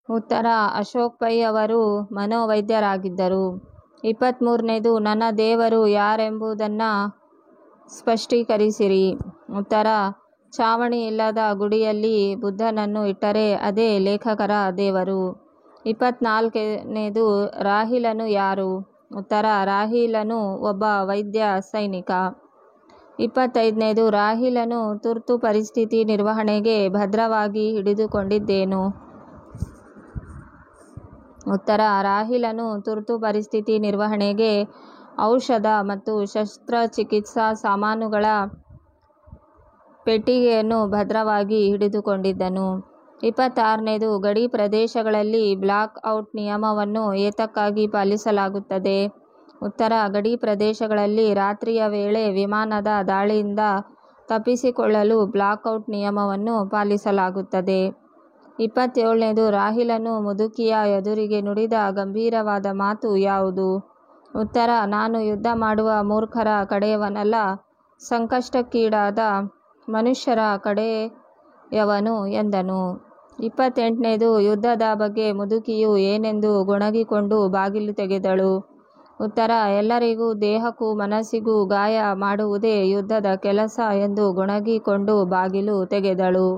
ಉತ್ತರ: ಅಶೋಕ್ ಪೈ ಅವರು ಮನೋವೈದ್ಯರಾಗಿದ್ದರು. 23ನೇದು, ನನ್ನ ದೇವರು ಯಾರೆಂಬುದನ್ನು ಸ್ಪಷ್ಟೀಕರಿಸಿರಿ. ಉತ್ತರ: ಚಾವಣಿ ಇಲ್ಲದ ಗುಡಿಯಲ್ಲಿ ಬುದ್ಧನನ್ನು ಇಟ್ಟರೆ ಅದೇ ಲೇಖಕರ ದೇವರು. 24ನೇದು, ರಾಹಿಲನು ಯಾರು? ಉತ್ತರ: ರಾಹಿಲನು ಒಬ್ಬ ವೈದ್ಯ ಸೈನಿಕ. 25ನೇದು, ರಾಹಿಲನು ತುರ್ತು ಪರಿಸ್ಥಿತಿ ನಿರ್ವಹಣೆಗೆ ಭದ್ರವಾಗಿ ಹಿಡಿದುಕೊಂಡಿದ್ದೇನು? ಉತ್ತರ: ರಾಹಿಲನು ತುರ್ತು ಪರಿಸ್ಥಿತಿ ನಿರ್ವಹಣೆಗೆ ಔಷಧ ಮತ್ತು ಶಸ್ತ್ರಚಿಕಿತ್ಸಾ ಸಾಮಾನುಗಳ ಪೆಟ್ಟಿಗೆಯನ್ನು ಭದ್ರವಾಗಿ ಹಿಡಿದುಕೊಂಡಿದ್ದನು. 26ನೇದು, ಗಡಿ ಪ್ರದೇಶಗಳಲ್ಲಿ ಬ್ಲಾಕ್ ಔಟ್ ನಿಯಮವನ್ನು ಏತಕ್ಕಾಗಿ ಪಾಲಿಸಲಾಗುತ್ತದೆ? ಉತ್ತರ: ಗಡಿ ಪ್ರದೇಶಗಳಲ್ಲಿ ರಾತ್ರಿಯ ವೇಳೆ ವಿಮಾನದ ದಾಳಿಯಿಂದ ತಪ್ಪಿಸಿಕೊಳ್ಳಲು ಬ್ಲಾಕ್ಔಟ್ ನಿಯಮವನ್ನು ಪಾಲಿಸಲಾಗುತ್ತದೆ. 27ನೇದು, ರಾಹಿಲನು ಮುದುಕಿಯ ಎದುರಿಗೆ ನುಡಿದ ಗಂಭೀರವಾದ ಮಾತು ಯಾವುದು? ಉತ್ತರ: ನಾನು ಯುದ್ಧ ಮಾಡುವ ಮೂರ್ಖರ ಕಡೆಯವನಲ್ಲ, ಸಂಕಷ್ಟಕ್ಕೀಡಾದ ಮನುಷ್ಯರ ಕಡೆಯವನು ಎಂದನು. 28ನೇದು, ಯುದ್ಧದ ಬಗ್ಗೆ ಮುದುಕಿಯು ಏನೆಂದು ಗೊಣಗಿಕೊಂಡು ಬಾಗಿಲು ತೆಗೆದಳು? ಉತ್ತರ: ಎಲ್ಲರಿಗೂ ದೇಹಕ್ಕೂ ಮನಸ್ಸಿಗೂ ಗಾಯ ಮಾಡುವುದೇ ಯುದ್ಧದ ಕೆಲಸ ಎಂದು ಗೊಣಗಿಕೊಂಡು ಬಾಗಿಲು ತೆಗೆದಳು.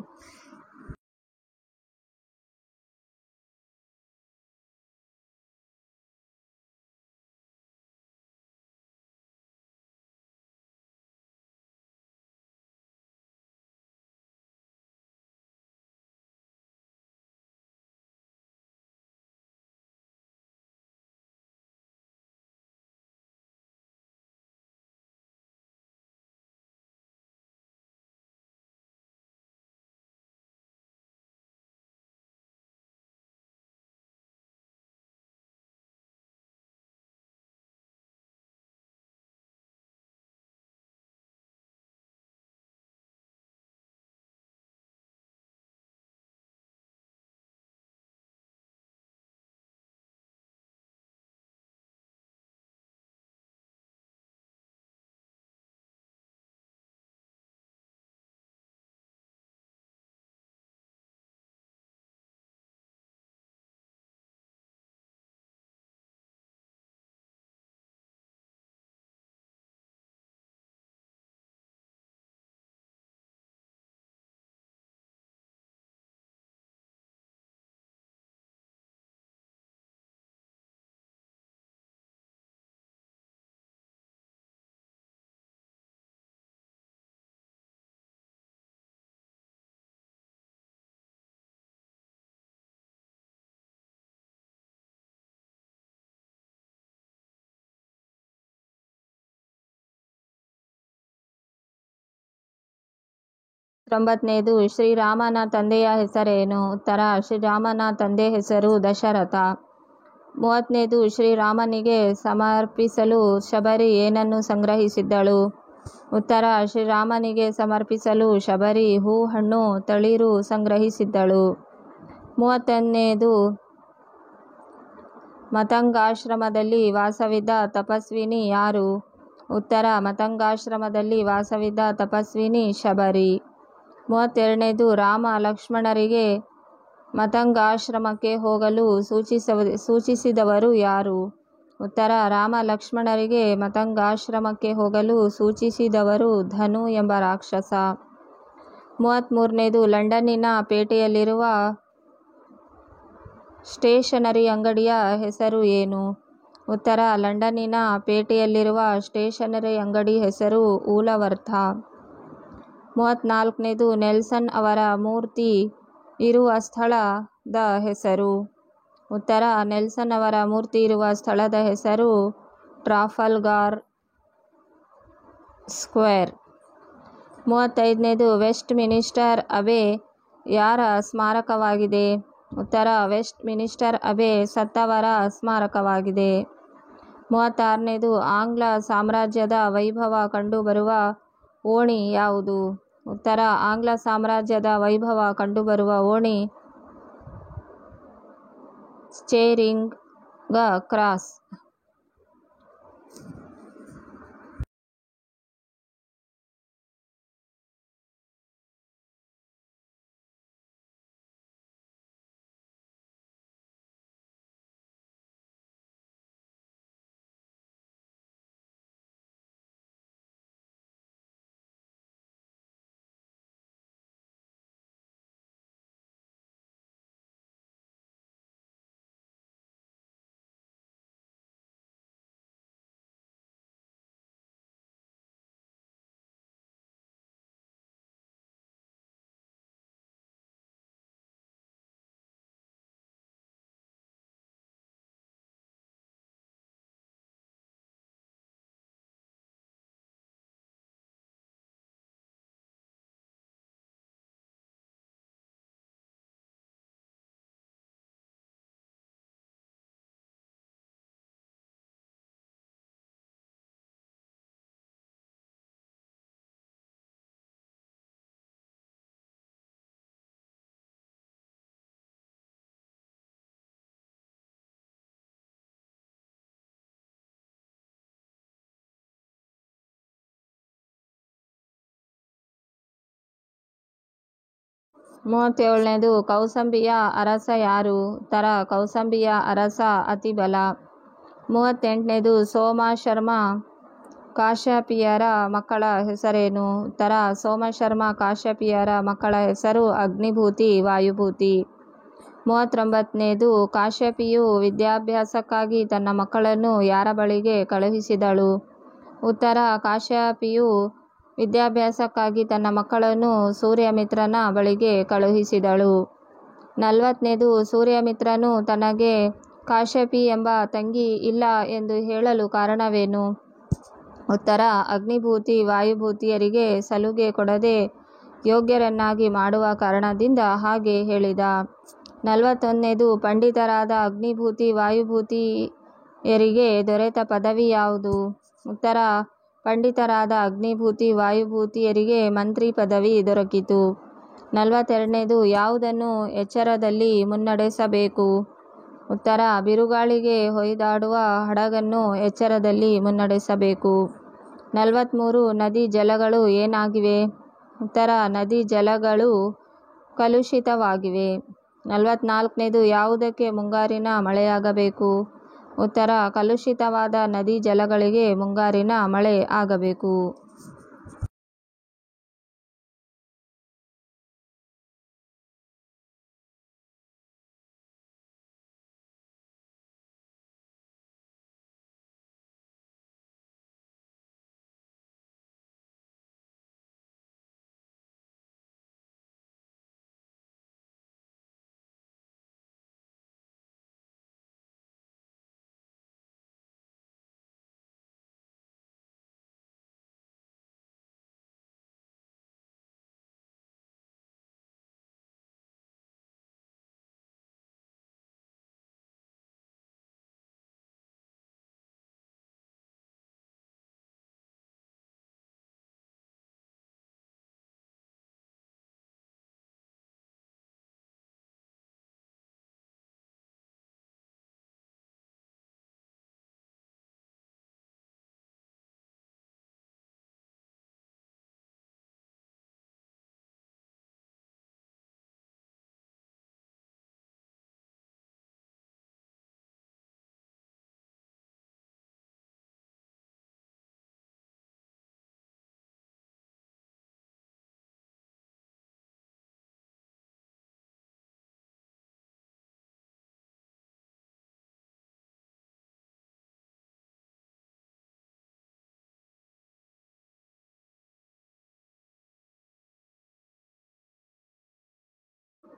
39ನೇದು ಶ್ರೀರಾಮನ ತಂದೆಯ ಹೆಸರೇನು? ಉತ್ತರ ಶ್ರೀರಾಮನ ತಂದೆ ಹೆಸರು ದಶರಥ. 30ನೇದು ಶ್ರೀರಾಮನಿಗೆ ಸಮರ್ಪಿಸಲು ಶಬರಿ ಏನನ್ನು ಸಂಗ್ರಹಿಸಿದ್ದಳು? ಉತ್ತರ ಶ್ರೀರಾಮನಿಗೆ ಸಮರ್ಪಿಸಲು ಶಬರಿ ಹೂ, ಹಣ್ಣು, ತಳಿರು ಸಂಗ್ರಹಿಸಿದ್ದಳು. 31ನೇದು ಮತಂಗಾಶ್ರಮದಲ್ಲಿ ವಾಸವಿದ್ದ ತಪಸ್ವಿನಿ ಯಾರು? ಉತ್ತರ ಮತಂಗಾಶ್ರಮದಲ್ಲಿ ವಾಸವಿದ್ದ ತಪಸ್ವಿನಿ ಶಬರಿ. 32ನೇದು ರಾಮ ಲಕ್ಷ್ಮಣರಿಗೆ ಮತಂಗಾಶ್ರಮಕ್ಕೆ ಹೋಗಲು ಸೂಚಿಸಿದವರು ಯಾರು? ಉತ್ತರ ರಾಮ ಲಕ್ಷ್ಮಣರಿಗೆ ಮತಂಗಾಶ್ರಮಕ್ಕೆ ಹೋಗಲು ಸೂಚಿಸಿದವರು ಧನು ಎಂಬ ರಾಕ್ಷಸ. 33ನೇದು ಲಂಡನ್ನಿನ ಪೇಟೆಯಲ್ಲಿರುವ ಸ್ಟೇಷನರಿ ಅಂಗಡಿಯ ಹೆಸರು ಏನು? ಉತ್ತರ ಲಂಡನ್ನಿನ ಪೇಟೆಯಲ್ಲಿರುವ ಸ್ಟೇಷನರಿ ಅಂಗಡಿ ಹೆಸರು ಊಲವರ್ಥ. 34ನೇದು ನೆಲ್ಸನ್ ಅವರ ಮೂರ್ತಿ ಇರುವ ಸ್ಥಳದ ಹೆಸರು? ಉತ್ತರ ನೆಲ್ಸನ್ ಅವರ ಮೂರ್ತಿ ಇರುವ ಸ್ಥಳದ ಹೆಸರು ಟ್ರಾಫಲ್ಗಾರ್ ಸ್ಕ್ವೇರ್. 35ನೇದು ವೆಸ್ಟ್ ಮಿನಿಸ್ಟರ್ ಅಬೆ ಯಾರ ಸ್ಮಾರಕವಾಗಿದೆ? ಉತ್ತರ ವೆಸ್ಟ್ ಮಿನಿಸ್ಟರ್ ಅಬೆ ಸತ್ತವರ ಸ್ಮಾರಕವಾಗಿದೆ. 36ನೇದು ಆಂಗ್ಲ ಸಾಮ್ರಾಜ್ಯದ ವೈಭವ ಕಂಡುಬರುವ ಓಣಿ ಯಾವುದು? ಉತ್ತರ ಆಂಗ್ಲ ಸಾಮ್ರಾಜ್ಯದ ವೈಭವ ಕಂಡುಬರುವ ಓಣಿ ಚೇರಿಂಗ್ ಕ್ರಾಸ್. ಮೂವತ್ತೇಳನೇದು ಕೌಸಂಬಿಯ ಅರಸ ಯಾರು? ಉತ್ತರ ಕೌಸಂಬಿಯ ಅರಸ ಅತಿಬಲ. 38ನೇದು ಸೋಮಶರ್ಮ ಕಾಶ್ಯಪಿಯರ ಮಕ್ಕಳ ಹೆಸರೇನು? ಉತ್ತರ ಸೋಮಶರ್ಮ ಕಾಶ್ಯಪಿಯರ ಮಕ್ಕಳ ಹೆಸರು ಅಗ್ನಿಭೂತಿ, ವಾಯುಭೂತಿ. 39ನೇದು ಕಾಶ್ಯಪಿಯು ವಿದ್ಯಾಭ್ಯಾಸಕ್ಕಾಗಿ ತನ್ನ ಮಕ್ಕಳನ್ನು ಯಾರ ಬಳಿಗೆ ಕಳುಹಿಸಿದಳು? ಉತ್ತರ ಕಾಶ್ಯಪಿಯು ವಿದ್ಯಾಭ್ಯಾಸಕ್ಕಾಗಿ ತನ್ನ ಮಕ್ಕಳನ್ನು ಸೂರ್ಯಮಿತ್ರನ ಬಳಿಗೆ ಕಳುಹಿಸಿದಳು. 40ನೇದು ಸೂರ್ಯಮಿತ್ರನು ತನಗೆ ಕಾಶ್ಯಪಿ ಎಂಬ ತಂಗಿ ಇಲ್ಲ ಎಂದು ಹೇಳಲು ಕಾರಣವೇನು? ಉತ್ತರ ಅಗ್ನಿಭೂತಿ ವಾಯುಭೂತಿಯರಿಗೆ ಸಲುಗೆ ಕೊಡದೆ ಯೋಗ್ಯರನ್ನಾಗಿ ಮಾಡುವ ಕಾರಣದಿಂದ ಹಾಗೆ ಹೇಳಿದ. 41ನೇದು ಪಂಡಿತರಾದ ಅಗ್ನಿಭೂತಿ ವಾಯುಭೂತಿಯರಿಗೆ ದೊರೆತ ಪದವಿ ಯಾವುದು? ಉತ್ತರ ಪಂಡಿತರಾದ ಅಗ್ನಿಭೂತಿ ವಾಯುಭೂತಿಯರಿಗೆ ಮಂತ್ರಿ ಪದವಿ ದೊರಕಿತು. 42ನೇದು ಯಾವುದನ್ನು ಎಚ್ಚರದಲ್ಲಿ ಮುನ್ನಡೆಸಬೇಕು? ಉತ್ತರ ಬಿರುಗಾಳಿಗೆ ಹೊಯ್ದಾಡುವ ಹಡಗನ್ನು ಎಚ್ಚರದಲ್ಲಿ ಮುನ್ನಡೆಸಬೇಕು. 43 ನದಿ ಜಲಗಳು ಏನಾಗಿವೆ? ಉತ್ತರ ನದಿ ಜಲಗಳು ಕಲುಷಿತವಾಗಿವೆ. 44ನೇದು ಯಾವುದಕ್ಕೆ ಮುಂಗಾರಿನ ಮಳೆಯಾಗಬೇಕು? ಉತ್ತರ ಕಲುಷಿತವಾದ ನದಿ ಜಲಗಳಿಗೆ ಮುಂಗಾರಿನ ಮಳೆ ಆಗಬೇಕು.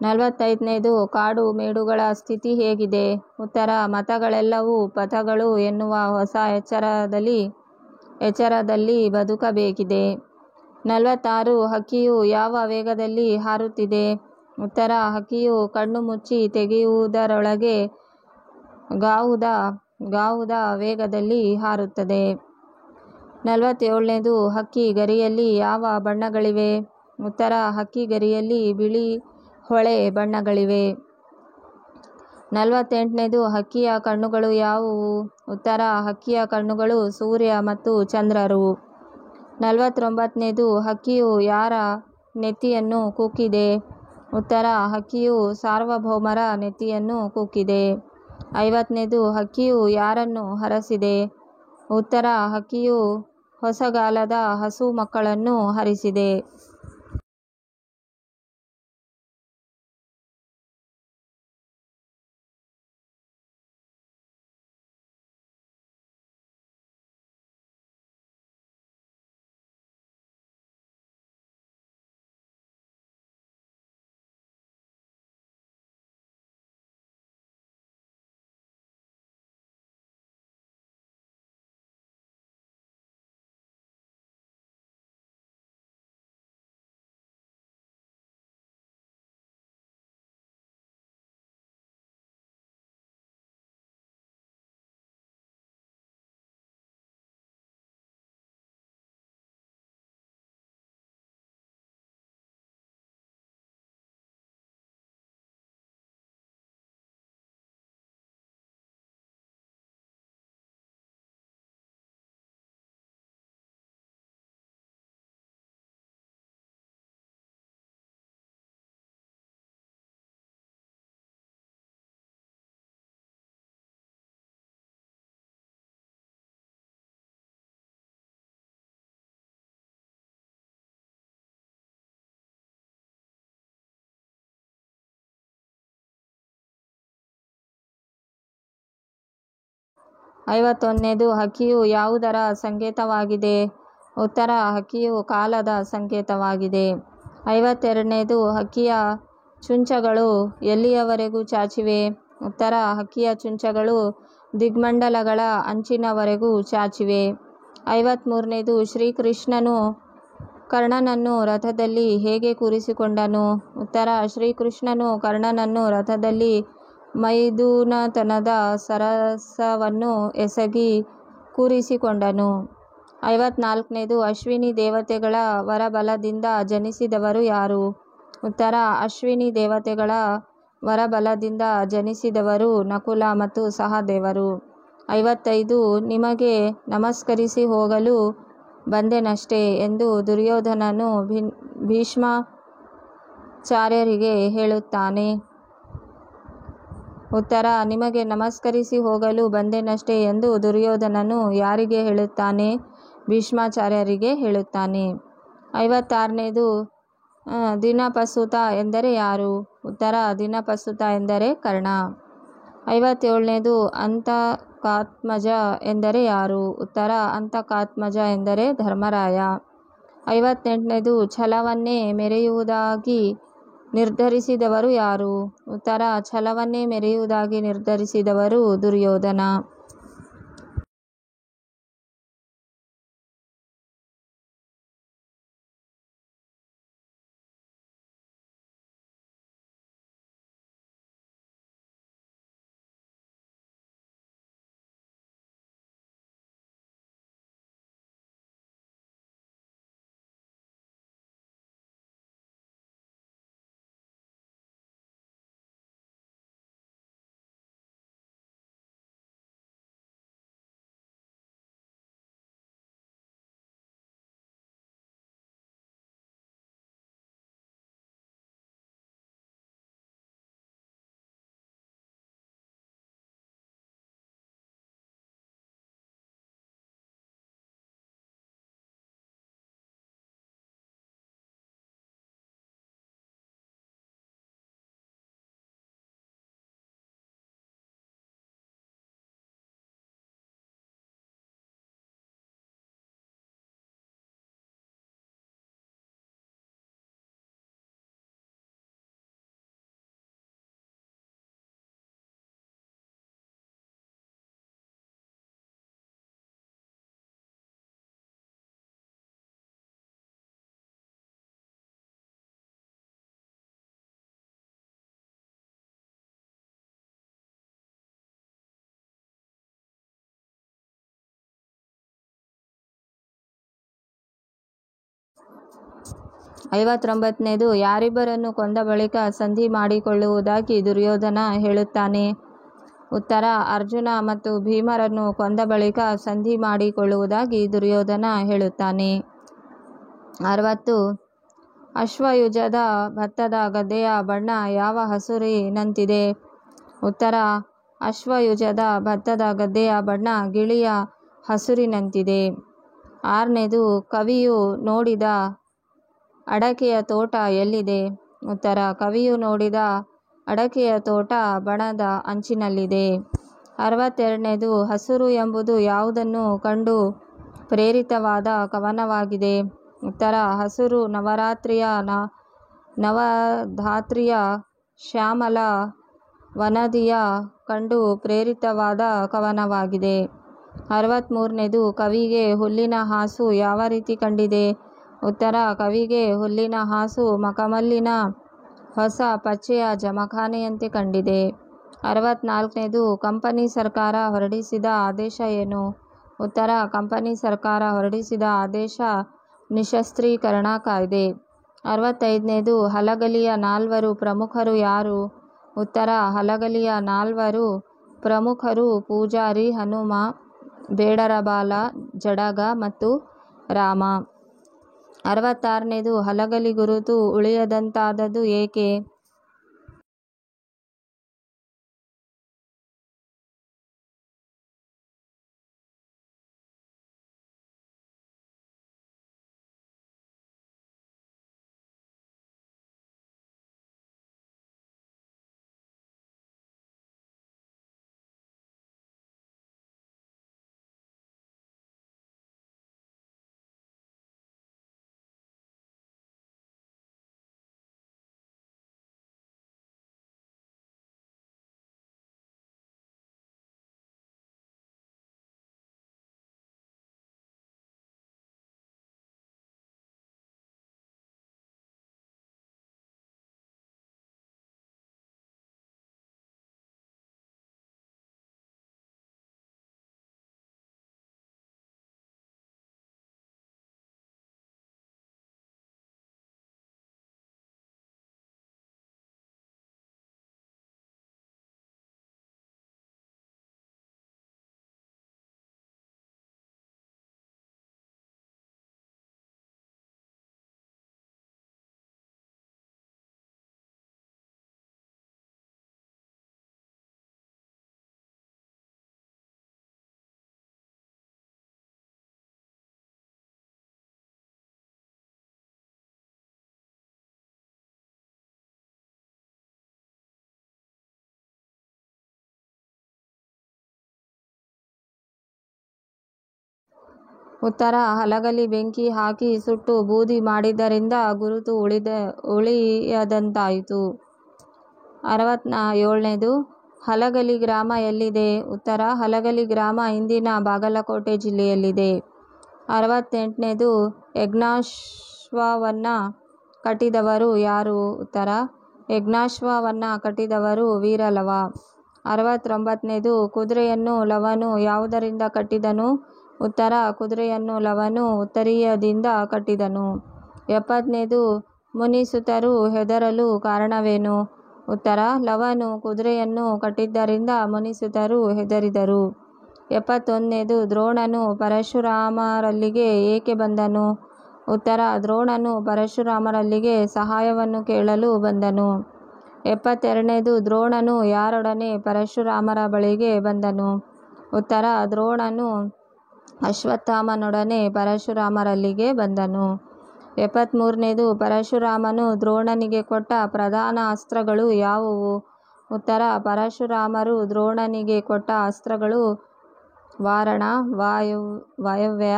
45ನೇದು ಕಾಡು ಮೇಡುಗಳ ಸ್ಥಿತಿ ಹೇಗಿದೆ? ಉತ್ತರ: ಮತಗಳೆಲ್ಲವೂ ಪಥಗಳು ಎನ್ನುವ ಹೊಸ ಎಚ್ಚರದಲ್ಲಿ ಬದುಕಬೇಕಿದೆ. 46 ಹಕ್ಕಿಯು ಯಾವ ವೇಗದಲ್ಲಿ ಹಾರುತ್ತಿದೆ? ಉತ್ತರ: ಹಕ್ಕಿಯು ಕಣ್ಣು ಮುಚ್ಚಿ ತೆಗೆಯುವುದರೊಳಗೆ ಗಾವುದ ವೇಗದಲ್ಲಿ ಹಾರುತ್ತದೆ. 47ನೇದು ಹಕ್ಕಿ ಗರಿಯಲ್ಲಿ ಯಾವ ಬಣ್ಣಗಳಿವೆ? ಉತ್ತರ: ಹಕ್ಕಿ ಗರಿಯಲ್ಲಿ ಬಿಳಿ ಹೊಳೆ ಬಣ್ಣಗಳಿವೆ. 48ನೇದು ಹಕ್ಕಿಯ ಕಣ್ಣುಗಳು ಯಾವುವು? ಉತ್ತರ: ಹಕ್ಕಿಯ ಕಣ್ಣುಗಳು ಸೂರ್ಯ ಮತ್ತು ಚಂದ್ರರು. 49ನೇದು ಹಕ್ಕಿಯು ಯಾರ ನೆತ್ತಿಯನ್ನು ಕುಕ್ಕಿದೆ? ಉತ್ತರ: ಹಕ್ಕಿಯು ಸಾರ್ವಭೌಮರ ನೆತ್ತಿಯನ್ನು ಕುಕ್ಕಿದೆ. 50ನೇದು ಹಕ್ಕಿಯು ಯಾರನ್ನು ಹರಸಿದೆ? ಉತ್ತರ: ಹಕ್ಕಿಯು ಹೊಸಗಾಲದ ಹಸು ಮಕ್ಕಳನ್ನು ಹರಿಸಿದೆ. 51ನೇದು ಹಕ್ಕಿಯು ಯಾವುದರ ಸಂಕೇತವಾಗಿದೆ? ಉತ್ತರ: ಹಕ್ಕಿಯು ಕಾಲದ ಸಂಕೇತವಾಗಿದೆ. 52ನೇದು ಹಕ್ಕಿಯ ಚುಂಚಗಳು ಎಲ್ಲಿಯವರೆಗೂ ಚಾಚಿವೆ? ಉತ್ತರ: ಹಕ್ಕಿಯ ಚುಂಚಗಳು ದಿಗ್ಮಂಡಲಗಳ ಅಂಚಿನವರೆಗೂ ಚಾಚಿವೆ. 53ನೇದು ಶ್ರೀಕೃಷ್ಣನು ಕರ್ಣನನ್ನು ರಥದಲ್ಲಿ ಹೇಗೆ ಕೂರಿಸಿಕೊಂಡನು? ಉತ್ತರ: ಶ್ರೀಕೃಷ್ಣನು ಕರ್ಣನನ್ನು ರಥದಲ್ಲಿ ಮೈದುನತನದ ಸರಸವನ್ನು ಎಸಗಿ ಕೂರಿಸಿಕೊಂಡನು. 54ನೇದು ಅಶ್ವಿನಿ ದೇವತೆಗಳ ವರಬಲದಿಂದ ಜನಿಸಿದವರು ಯಾರು? ಉತ್ತರ: ಅಶ್ವಿನಿ ದೇವತೆಗಳ ವರಬಲದಿಂದ ಜನಿಸಿದವರು ನಕುಲ ಮತ್ತು ಸಹದೇವರು. 55 ನಿಮಗೆ ನಮಸ್ಕರಿಸಿ ಹೋಗಲು ಬಂದೆನಷ್ಟೆ ಎಂದು ದುರ್ಯೋಧನನು ಭೀಷ್ಮಾಚಾರ್ಯರಿಗೆ ಹೇಳುತ್ತಾನೆ. ಉತ್ತರ: ನಿಮಗೆ ನಮಸ್ಕರಿಸಿ ಹೋಗಲು ಬಂದೆನಷ್ಟೆ ಎಂದು ದುರ್ಯೋಧನನು ಯಾರಿಗೆ ಹೇಳುತ್ತಾನೆ? ಭೀಷ್ಮಾಚಾರ್ಯರಿಗೆ ಹೇಳುತ್ತಾನೆ. 56ನೇದು ದಿನಪಸುತ ಎಂದರೆ ಯಾರು? ಉತ್ತರ: ದಿನಪಸುತ ಎಂದರೆ ಕರ್ಣ. 57ನೇದು ಅಂತಕಾತ್ಮಜ ಎಂದರೆ ಯಾರು? ಉತ್ತರ: ಅಂತಕಾತ್ಮಜ ಎಂದರೆ ಧರ್ಮರಾಯ. 58ನೇದು ಛಲವನ್ನೇ ಮೆರೆಯುವುದಾಗಿ ನಿರ್ಧರಿಸಿದವರು ಯಾರು? ಉತ್ತರ: ಛಲವನ್ನೇ ಮೆರೆಯುವುದಾಗಿ ನಿರ್ಧರಿಸಿದವರು ದುರ್ಯೋಧನ. 59ನೇದು ಯಾರಿಬ್ಬರನ್ನು ಕೊಂದ ಬಳಿಕ ಸಂಧಿ ಮಾಡಿಕೊಳ್ಳುವುದಾಗಿ ದುರ್ಯೋಧನ ಹೇಳುತ್ತಾನೆ? ಉತ್ತರ: ಅರ್ಜುನ ಮತ್ತು ಭೀಮರನ್ನು ಕೊಂದ ಬಳಿಕ ಸಂಧಿ ಮಾಡಿಕೊಳ್ಳುವುದಾಗಿ ದುರ್ಯೋಧನ ಹೇಳುತ್ತಾನೆ. 60. ಅಶ್ವಯುಜದ ಭತ್ತದ ಗದ್ದೆಯ ಬಣ್ಣ ಯಾವ ಹಸುರಿನಂತಿದೆ? ಉತ್ತರ: ಅಶ್ವಯುಜದ ಭತ್ತದ ಗದ್ದೆಯ ಬಣ್ಣ ಗಿಳಿಯ ಹಸುರಿನಂತಿದೆ. 6ನೇದು ಕವಿಯು ನೋಡಿದ ಅಡಕೆಯ ತೋಟ ಎಲ್ಲಿದೆ? ಉತ್ತರ: ಕವಿಯು ನೋಡಿದ ಅಡಕೆಯ ತೋಟ ಬಣದ ಅಂಚಿನಲ್ಲಿದೆ. 62ನೇದು ಹಸುರು ಎಂಬುದು ಯಾವುದನ್ನು ಕಂಡು ಪ್ರೇರಿತವಾದ ಕವನವಾಗಿದೆ? ಉತ್ತರ: ಹಸುರು ನವಧಾತ್ರಿಯ ಶ್ಯಾಮಲ ವನದಿಯ ಕಂಡು ಪ್ರೇರಿತವಾದ ಕವನವಾಗಿದೆ. 63ನೇದು ಕವಿಗೆ ಹುಲ್ಲಿನ ಹಾಸು ಯಾವ ರೀತಿ ಕಂಡಿದೆ? ಉತ್ತರ: ಕವಿಗೆ ಹುಲ್ಲಿನ ಹಾಸು ಮಖಮಲ್ಲಿನ ಹೊಸ ಪಚ್ಚೆಯ ಜಮಖಾನೆಯಂತೆ ಕಂಡಿದೆ. 64ನೇದು ಕಂಪನಿ ಸರ್ಕಾರ ಹೊರಡಿಸಿದ ಆದೇಶ ಏನು? ಉತ್ತರ: ಕಂಪನಿ ಸರ್ಕಾರ ಹೊರಡಿಸಿದ ಆದೇಶ ನಿಶಸ್ತ್ರೀಕರಣ ಕಾಯ್ದೆ. 65ನೇದು ಹಲಗಲಿಯ ನಾಲ್ವರು ಪ್ರಮುಖರು ಯಾರು? ಉತ್ತರ: ಹಲಗಲಿಯ ನಾಲ್ವರು ಪ್ರಮುಖರು ಪೂಜಾರಿ, ಹನುಮ, ಬೇಡರಬಾಲ, ಜಡಗ ಮತ್ತು ರಾಮ. 66ನೇದು ಹಲಗಲಿ ಗುರುತು ಉಳಿಯದಂತಾದದ್ದು ಏಕೆ? ಉತ್ತರ: ಹಲಗಲಿ ಬೆಂಕಿ ಹಾಕಿ ಸುಟ್ಟು ಬೂದಿ ಮಾಡಿದ್ದರಿಂದ ಗುರುತು ಉಳಿಯದಂತಾಯಿತು. 67ನೇದು ಹಲಗಲಿ ಗ್ರಾಮ ಎಲ್ಲಿದೆ? ಉತ್ತರ: ಹಲಗಲಿ ಗ್ರಾಮ ಇಂದಿನ ಬಾಗಲಕೋಟೆ ಜಿಲ್ಲೆಯಲ್ಲಿದೆ. 68ನೇದು ಯಜ್ಞಾಶ್ವವನ್ನು ಕಟ್ಟಿದವರು ಯಾರು? ಉತ್ತರ: ಯಜ್ಞಾಶ್ವವನ್ನು ಕಟ್ಟಿದವರು ವೀರಲವ. 69ನೇದು ಕುದುರೆಯನ್ನು ಲವನು ಯಾವುದರಿಂದ ಕಟ್ಟಿದನು? ಉತ್ತರ: ಕುದುರೆಯನ್ನು ಲವನು ಉತ್ತರೀಯದಿಂದ ಕಟ್ಟಿದನು. 70ನೇದು ಮುನಿಸುತರು ಹೆದರಲು ಕಾರಣವೇನು? ಉತ್ತರ: ಲವನು ಕುದುರೆಯನ್ನು ಕಟ್ಟಿದ್ದರಿಂದ ಮುನಿಸುತರು ಹೆದರಿದರು. 71ನೇದು ದ್ರೋಣನು ಪರಶುರಾಮರಲ್ಲಿಗೆ ಏಕೆ ಬಂದನು? ಉತ್ತರ: ದ್ರೋಣನು ಪರಶುರಾಮರಲ್ಲಿಗೆ ಸಹಾಯವನ್ನು ಕೇಳಲು ಬಂದನು. 72ನೇದು ದ್ರೋಣನು ಯಾರೊಡನೆ ಪರಶುರಾಮರ ಬಳಿಗೆ ಬಂದನು? ಉತ್ತರ: ದ್ರೋಣನು ಅಶ್ವತ್ಥಾಮನೊಡನೆ ಪರಶುರಾಮರಲ್ಲಿಗೆ ಬಂದನು. 73ನೇದು ಪರಶುರಾಮನು ದ್ರೋಣನಿಗೆ ಕೊಟ್ಟ ಪ್ರಧಾನ ಅಸ್ತ್ರಗಳು ಯಾವುವು? ಉತ್ತರ: ಪರಶುರಾಮರು ದ್ರೋಣನಿಗೆ ಕೊಟ್ಟ ಅಸ್ತ್ರಗಳು ವಾರಣ, ವಾಯವ್ಯ,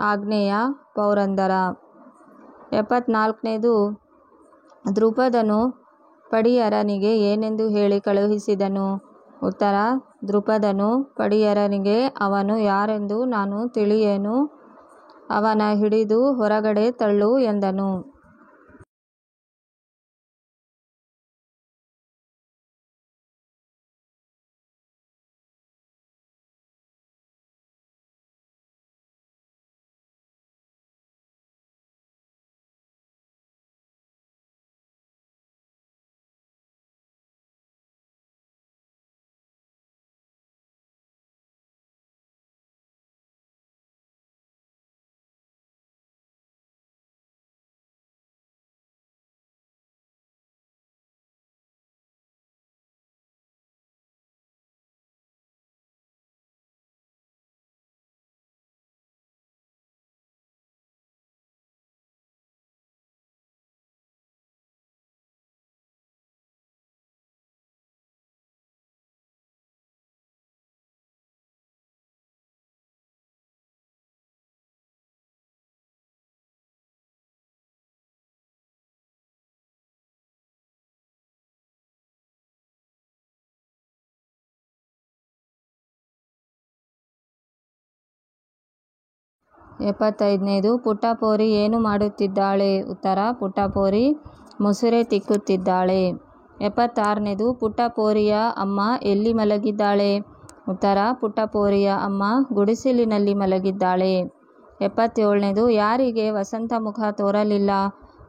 ಆಗ್ನೇಯ, ಪೌರಂದರ. 74ನೇದು ದ್ರುಪದನು ಪಡಿಯರನಿಗೆ ಏನೆಂದು ಹೇಳಿ ಕಳುಹಿಸಿದನು? ಉತ್ತರ: ದ್ರುಪದನು ಪಡಿಯರನಿಗೆ ಅವನು ಯಾರೆಂದು ನಾನು ತಿಳಿಯೆನು, ಅವನ ಹಿಡಿದು ಹೊರಗಡೆ ತಳ್ಳು ಎಂದನು. 75ನೇದು ಪುಟ್ಟಪೋರಿ ಏನು ಮಾಡುತ್ತಿದ್ದಾಳೆ? ಉತ್ತರ, ಪುಟ್ಟಪೋರಿ ಮುಸುರೆ ತಿಕ್ಕುತ್ತಿದ್ದಾಳೆ. 76ನೇದು ಪುಟ್ಟಪೋರಿಯ ಅಮ್ಮ ಎಲ್ಲಿ ಮಲಗಿದ್ದಾಳೆ? ಉತ್ತರ, ಪುಟ್ಟಪೋರಿಯ ಅಮ್ಮ ಗುಡಿಸಲಿನಲ್ಲಿ ಮಲಗಿದ್ದಾಳೆ. 77ನೇದು ಯಾರಿಗೆ ವಸಂತ ಮುಖ ತೋರಲಿಲ್ಲ?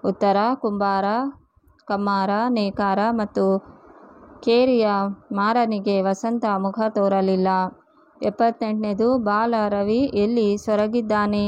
ಉತ್ತರ, ಕುಂಬಾರ, ಕಮ್ಮಾರ, ನೇಕಾರ ಮತ್ತು ಕೇರಿಯ ಮಾರನಿಗೆ ವಸಂತ ಮುಖ ತೋರಲಿಲ್ಲ. 78ನೇದು ಬಾಲ ರವಿ ಎಲ್ಲಿ ಸೊರಗಿದ್ದಾನೆ?